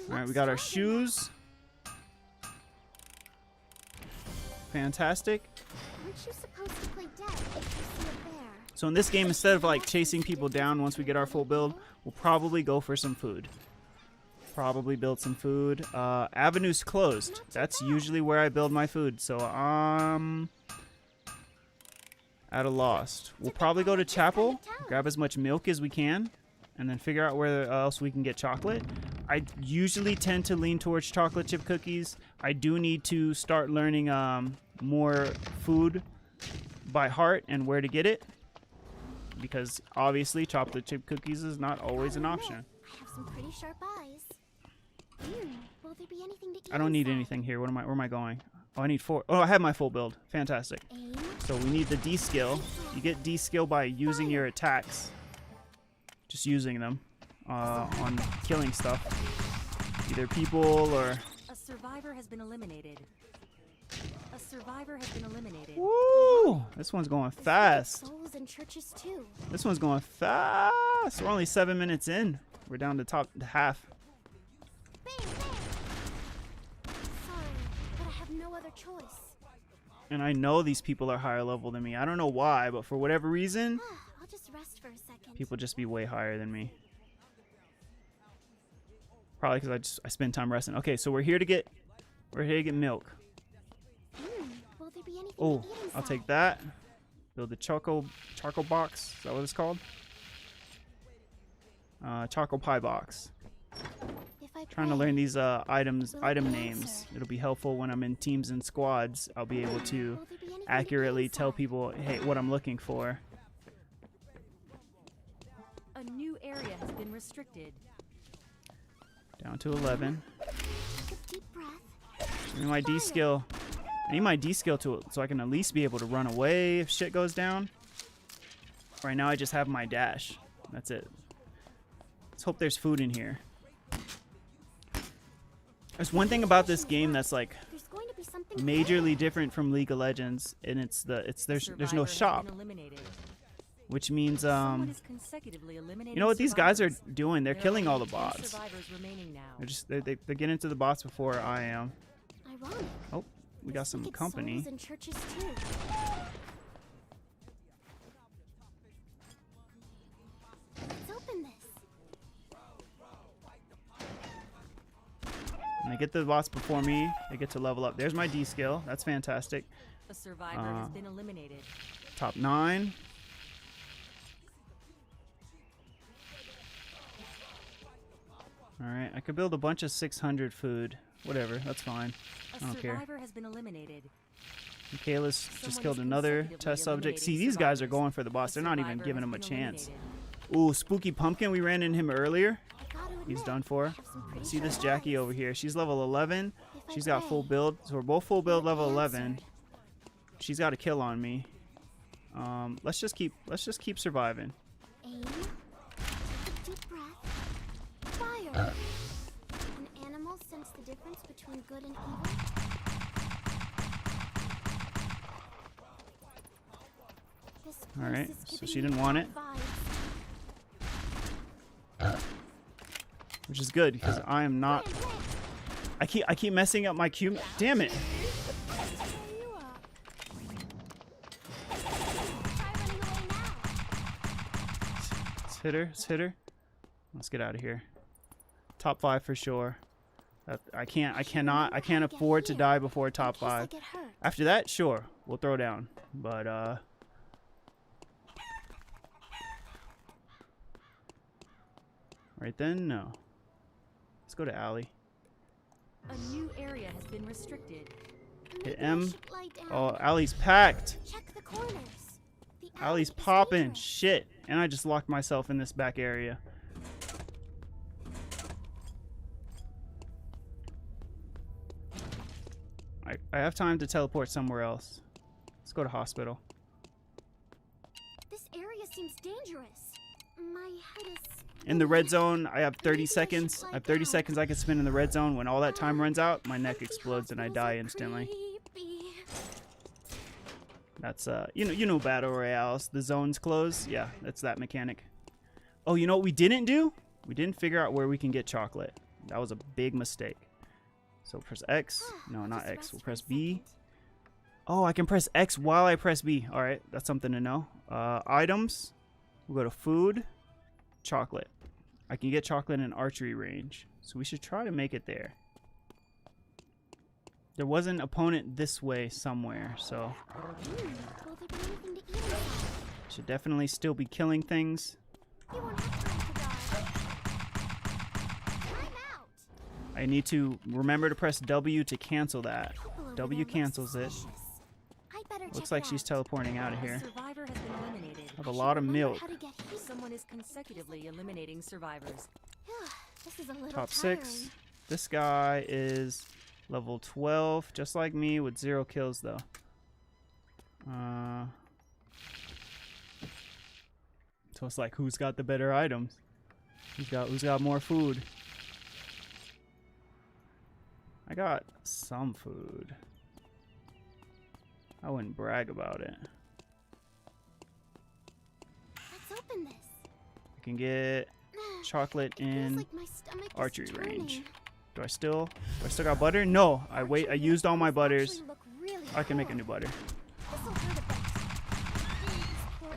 Alright, we got our shoes. Fantastic. Aren't you supposed to play dead if you see a bear? So in this game, instead of like chasing people down once we get our full build, we'll probably go for some food. Probably build some food. Avenue's closed. That's usually where I build my food. So at a loss. We'll probably go to Chapel, grab as much milk as we can, and then figure out where else we can get chocolate. I usually tend to lean towards chocolate chip cookies. I do need to start learning more food by heart and where to get it, because obviously chocolate chip cookies is not always an option. I have some pretty sharp eyes. Will there be anything to eat I don't need inside? anything here. Where am I going? Oh, I need 4. Oh, I have my full build. Fantastic. Aim. So we need the D skill. You get D skill by using your attacks. Just using them on killing stuff, either people or. A survivor has been eliminated. A survivor has been eliminated. Woo! This one's going fast. Souls and churches too. This one's going fast. We're only 7 minutes in. We're down to half. Bang, bang. Sorry, but I have no other choice. And I know these people are higher level than me. I don't know why, but for whatever reason, I'll just rest for a second. people just be way higher than me. Probably because I spend time resting. Okay, so we're here to get milk. Will there be anything Oh, to eat inside? I'll take that. Build the charcoal box. Is that what it's called? Charcoal pie box. If I Trying to pray, learn these item Will it be names. answered? It'll be helpful when I'm in teams and squads. I'll be able to will there be anything to eat accurately tell inside? people, hey, what I'm looking for. A new area has been restricted. Down to 11. Take a deep breath. I need my D skill. I need my D skill so I can at least be able to run away if shit goes down. Right now I just have my dash. That's it. Let's hope there's food in here. There's one thing about this game that's like There's going to be something majorly different from League of Legends, and there's no Survivor has shop, been eliminated. which means Someone is consecutively eliminating you know what these guys are survivors. doing? They're There are killing all only the 10 bots. survivors remaining now. They get into the bots before I am. ironic. Oh, we got There's some wicked company. souls and churches too. Let's open this. And they get the bots before me. They get to level up. There's my D skill. That's fantastic. A survivor has been eliminated. Top 9. Alright, I could build a bunch of 600 food. Whatever, that's fine. A I don't care. survivor has been eliminated. Michaela's just Someone killed is another consecutively test subject. See, eliminating these guys are survivors. going for the boss. They're not even Survivor giving has him a been chance. eliminated. Ooh, Spooky Pumpkin, we ran into him earlier. I gotta He's admit, done for. I have some pretty See this sharp Jackie eyes. over here. She's level 11. If I She's got full pray, build. So we're both full build will it be level 11. answered? She's got a kill on me. Let's just keep surviving. Aim. Take a deep breath. Fire. Can animals sense the difference between good and evil? This place Alright, is so giving she me didn't want it. vibes. Which is good because I am not. Bam, bam. I keep messing up my cue. Damn it! There you are. Try running away now. Let's hit her. Let's hit her. Let's get out of here. Top 5 for sure. I can't afford to die before top In case I 5. get hurt. After that, sure, we'll throw down. But right then, no. Let's go to Alley. A new area has been restricted. Hit Maybe I M. should lie down. Oh, Alley's packed. Check the corners. The alley Alley's is popping. dangerous. Shit. And I just locked myself in this back area. I have time to teleport somewhere else. Let's go to hospital. This area seems dangerous. My head is. In the red zone, I have 30 Maybe I should seconds. I lie have 30 down. seconds I can spend in the red zone. When all that time runs out, my neck Empty explodes and I hospitals die are instantly. creepy. That's you know battle royales. The zones close. Yeah, that's that mechanic. Oh, you know what we didn't do? We didn't figure out where we can get chocolate. That was a big mistake. So press X. No, I'll not just X. rest We'll for a press B. second. Oh, I can press X while I press B. All right, that's something to know. Items. We'll go to food. Chocolate. I can get chocolate in archery range. So we should try to make it there. There was an opponent this way somewhere, so Will there be anything to eat inside? should definitely still be killing things. You won't have time to die. I'm out. I need to remember to press W to cancel that. People over W there look cancels it. suspicious. I'd better Looks check like it she's out. teleporting out of A here. survivor has been eliminated. I have a I should lot of remember milk. how to get here. Someone is consecutively eliminating survivors. This is a little Top tiring. 6. This guy is level 12, just like me, with 0 kills though. So it's like, who's got the better items? Who's got more food? I got some food. I wouldn't brag about it. Let's open this. I can get chocolate Feels in like my stomach is archery turning. range. Do I still got butter? No, I used all my butters. Actually look really I can make a cool. new butter. This'll hurt a bit. These poor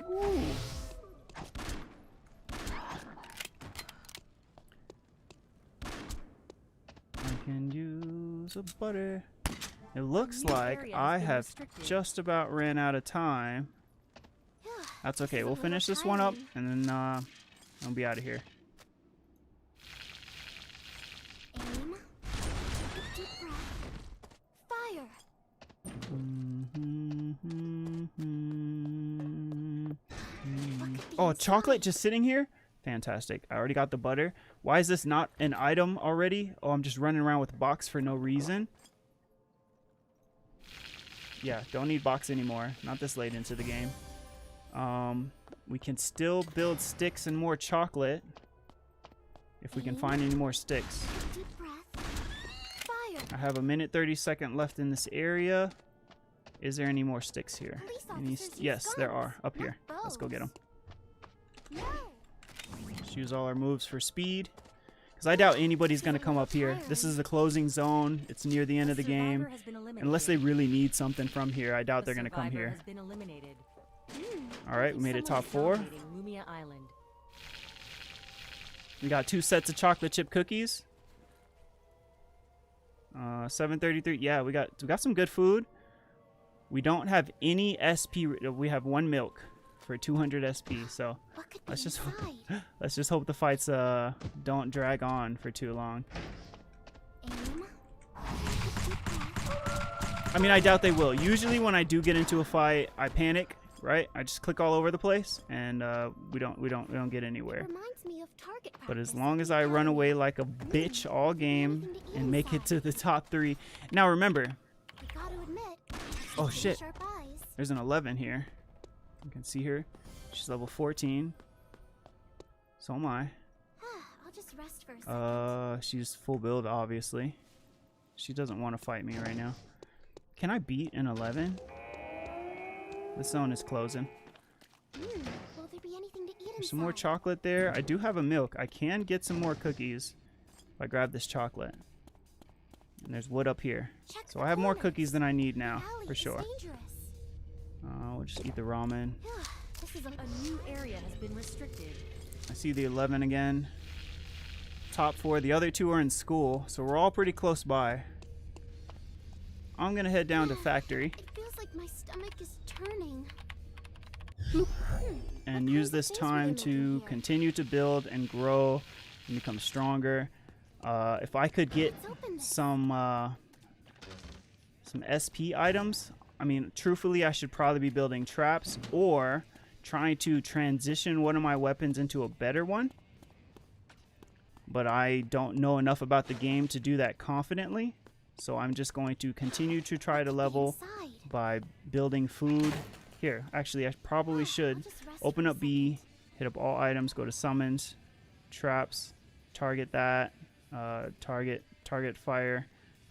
animals. Ooh. I can use a butter. It looks new like area I has been have restricted. just about ran out of time. That's okay. This is a We'll little finish this one up tiring. and then I'll be out of here. Aim. Take a deep breath. Fire. Oh, chocolate just sitting here? Fantastic. I already got the butter. Why is this not an item already? Oh, I'm just running around with a box for no reason. Yeah, don't need box anymore. Not this late into the game. We can still build sticks and more chocolate. If we can find any more sticks. Deep breath. Fire. I have a minute 30-second left in this area. Is there any more sticks here? Police Any officers use yes, there guns, are. Up not here. Let's go get them. No. Let's use all our moves for speed. Because I doubt anybody's going to come up here. This is the closing zone. It's near the end of the game. Survivor has been eliminated. Unless they really need something from here. I doubt The they're going to come survivor here. has been eliminated. Alright, we made it top Someone 4. is dominating Mumia Island. We got 2 sets of chocolate chip cookies. 733. Yeah, we got some good food. We don't have any SP. We have 1 milk for 200 SP. So What could be let's just inside? let's just hope the fights don't drag on for too long. Aim. Take a deep breath. I mean, I doubt they will. Usually when I do get into a fight, I panic, right? I just click all over the place and we don't get anywhere. Reminds me of target But as practice long at as the I run academy. away like a bitch all game and make it to the top 3. Now remember, We gotta admit. Oh, she's shit. Sharp eyes. there's an 11 here. You can see her. She's level 14. So am I. I'll just rest for a second. She's full build, obviously. She doesn't want to fight me right now. Can I beat an 11? The zone is closing. Will there be anything to eat There's some more inside? chocolate there. I do have a milk. I can get some more cookies if I grab this chocolate. And there's wood up here. Check So the I have more corners. cookies than I need now, Alley for is sure. dangerous. We'll just eat the ramen. This is A new area has been restricted. I see the 11 again. Top 4. The other 2 are in school, so we're all pretty close by. I'm gonna head down to factory It feels like my stomach is turning. and What use kinds of this things time were they making to here? continue to build and grow and become stronger. If I could get Let's open this. some SP items, I mean, truthfully, I should probably be building traps or trying to transition one of my weapons into a better one. But I don't know enough about the game to do that confidently. So I'm just going to continue to try to level Inside. by building food. Here, actually, I probably should I'll just rest open for a up B, hit up all items, go to summons, traps, target that, target fire.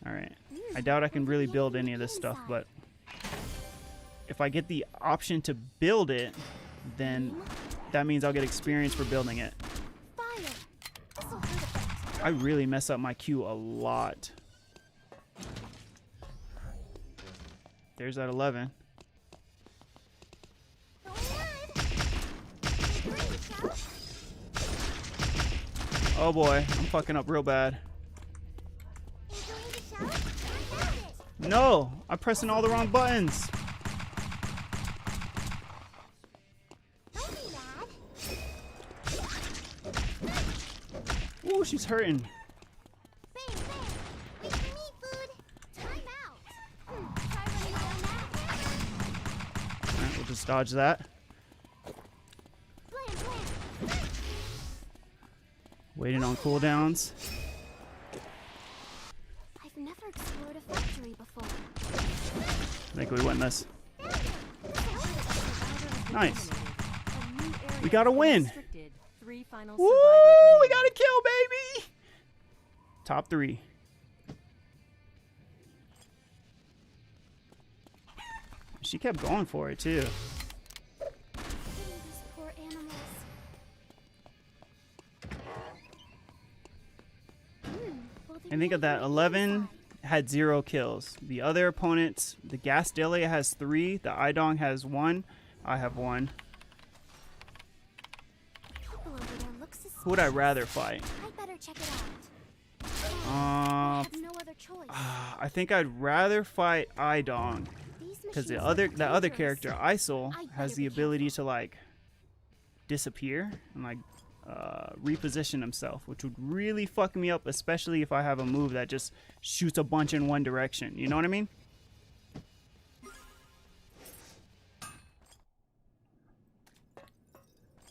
All right. I doubt I can really build any of this stuff, but if I get the option to build it, then that means I'll get experience for building it. Fire. This'll hurt a bit. I really mess up my Q a lot. There's that 11. Oh boy, I'm fucking up real bad. No, I'm pressing all the wrong buttons. Ooh, she's hurting. Alright, we'll just dodge that. Waiting on cooldowns. I've never explored a factory before. I think we win this. Nice. A new area area We gotta has been win. restricted. 3 final Woo! survivors We remaining. got a kill, baby. Top 3. She kept going for it too. These poor animals. Will there And think be of that, anything 11 inside? had 0 kills. The other opponents, the Gasdelia has 3, the Idong has 1, I have 1. People over there look suspicious. Who would I rather fight? I'd better check it out. Uh, I have no other choice. I think I'd rather fight Idong These because the machines look other dangerous. character, Isol, I'd has better the be ability careful. to like disappear and like reposition himself, which would really fuck me up, especially if I have a move that just shoots a bunch in one direction. You know what I mean?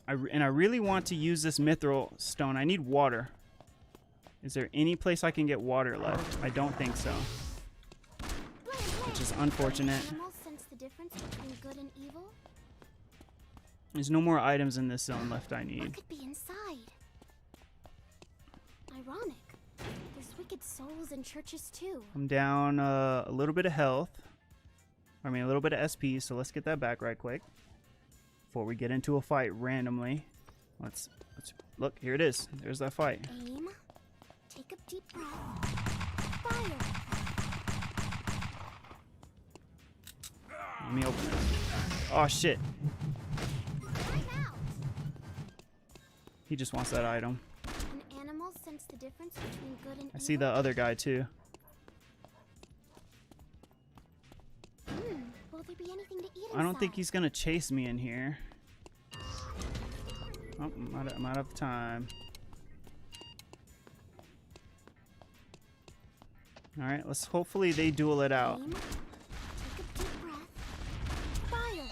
And I really want to use this mithril stone. I need water. Is there any place I can get water left? I don't think so. Which is unfortunate. Animals sense the difference between good and evil. There's no more items in this zone left I What need. could be inside? Ironic. There's wicked souls in churches too. I'm down a little bit of health. I mean, a little bit of SP, so let's get that back right quick. Before we get into a fight randomly. Let's look, here it is. There's that fight. Aim. Take a deep breath. Fire. Let me open it. Oh shit. Time out. He just wants that item. Can animals sense the difference between good and evil? I see the other guy too. Will there be anything to eat I don't think inside? he's gonna chase me in here. Oh, I'm out of time. Alright, let's hopefully they duel it out. Aim. Take a deep breath. Fire.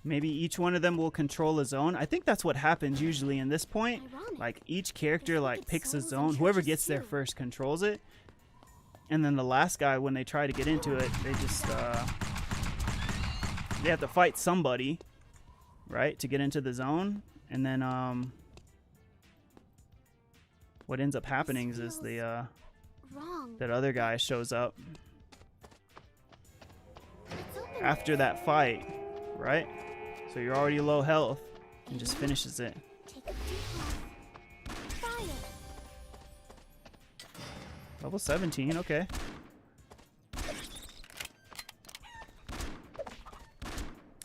Maybe each one of them will control a zone. I think that's what happens usually in this point. Ironic. Like each character There's like wicked picks a souls in zone. Whoever churches, gets there too. first controls it. And then the last guy, when they try to get into it, they just they have to fight somebody, right, to get into the zone. And then what ends up happening is the Wrong. that other guy shows up It's open. after that fight, right? So you're already low health and just finishes it. Take a deep breath. Fire. Level 17, okay.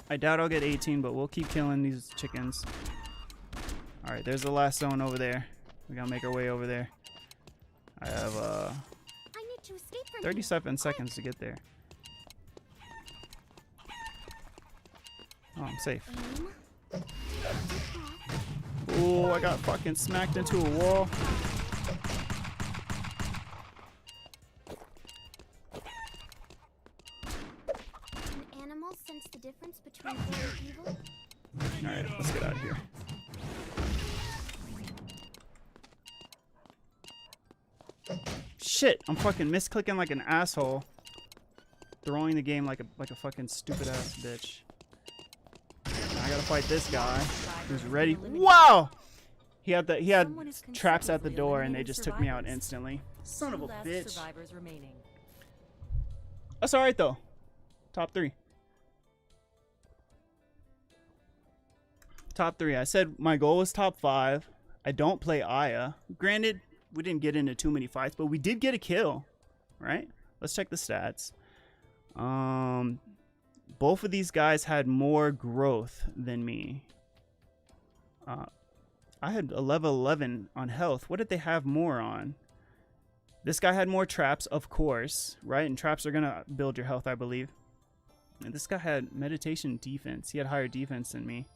I doubt I'll get 18, but we'll keep killing these chickens. Alright, there's the last zone over there. We gotta make our way over there. I have I need to escape from 37 seconds to get there. Oh, I'm safe. Aim. Take a deep breath. Oh, I got fucking smacked into a wall. Can animals sense the difference between good and evil? Alright, let's get out of here. Shit, I'm fucking misclicking like an asshole. Throwing the game like a fucking stupid ass bitch. I gotta fight this guy who's ready. Wow! He had Someone is traps at the consecutively door and they eliminated just took me out survivors. instantly. Son of a 2 last bitch. survivors remaining. That's alright though. Top 3. Top 3. I said my goal was top 5. I don't play Aya. Granted, we didn't get into too many fights, but we did get a kill. Right? Let's check the stats. Both of these guys had more growth than me. I had a level 11 on health. What did they have more on? This guy had more traps, of course, right? And traps are gonna build your health, I believe. And this guy had meditation defense. He had higher defense than me.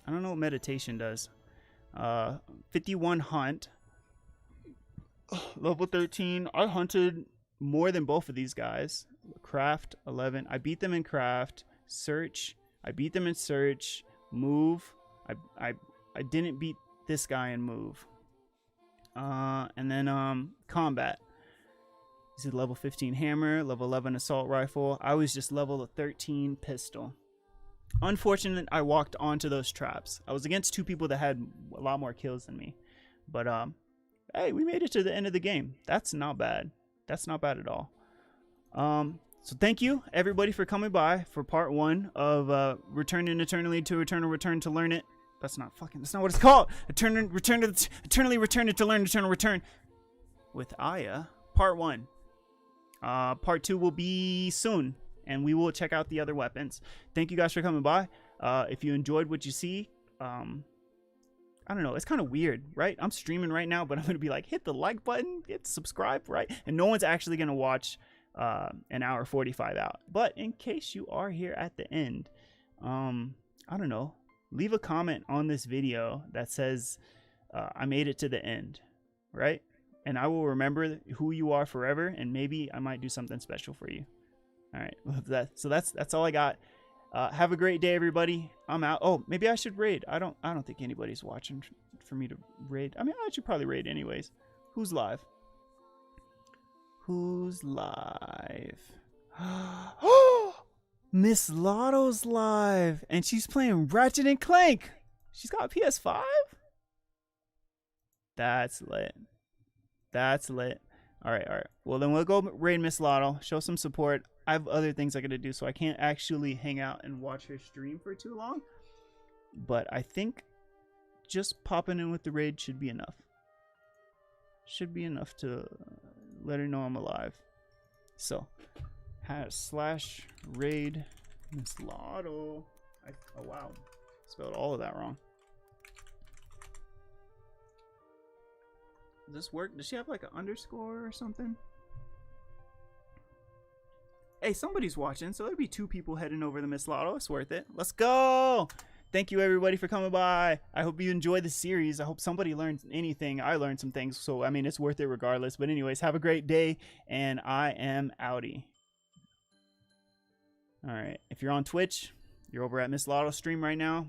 I don't know what meditation does. 51 hunt. Level 13. I hunted more than both of these guys. Craft 11. I beat them in craft. Search. I beat them in search. Move. I didn't beat this guy in move. And then combat. This is level 15 hammer, level 11 assault rifle. I was just level 13 pistol. Unfortunate, I walked onto those traps. I was against 2 people that had a lot more kills than me. But, hey, we made it to the end of the game. That's not bad. That's not bad at all. So thank you, everybody, for coming by for part 1 of Returning Eternally to Eternal Return to Learn It. That's not what it's called. Eternally Return to Learn Eternal Return with Aya. Part 1. Part 2 will be soon, and we will check out the other weapons. Thank you guys for coming by. If you enjoyed what you see, I don't know, it's kind of weird, right? I'm streaming right now, but I'm gonna be like, hit the like button, hit subscribe, right? And no one's actually gonna watch an hour 45 out. But in case you are here at the end, I don't know, leave a comment on this video that says I made it to the end, right? And I will remember who you are forever, and maybe I might do something special for you. All right, so that's all I got. Have a great day, everybody. I'm out. Oh, maybe I should raid. I don't think anybody's watching for me to raid. I mean, I should probably raid anyways. Who's live? Who's live? Oh, Miss Lotto's live, and she's playing Ratchet and Clank. She's got a PS5. That's lit. That's lit. All right. Well, then we'll go raid Miss Lotto, show some support. I have other things I gotta do, so I can't actually hang out and watch her stream for too long. But I think just popping in with the raid should be enough. Should be enough to let her know I'm alive. So, /raid Miss Lotto. Oh wow, spelled all of that wrong. Does this work? Does she have like an underscore or something? Hey, somebody's watching, so there'll be 2 people heading over to Miss Lotto. It's worth it. Let's go! Thank you, everybody, for coming by. I hope you enjoy the series. I hope somebody learned anything. I learned some things, so, I mean, it's worth it regardless. But anyways, have a great day, and I am outie. All right. If you're on Twitch, you're over at Miss Lotto's stream right now.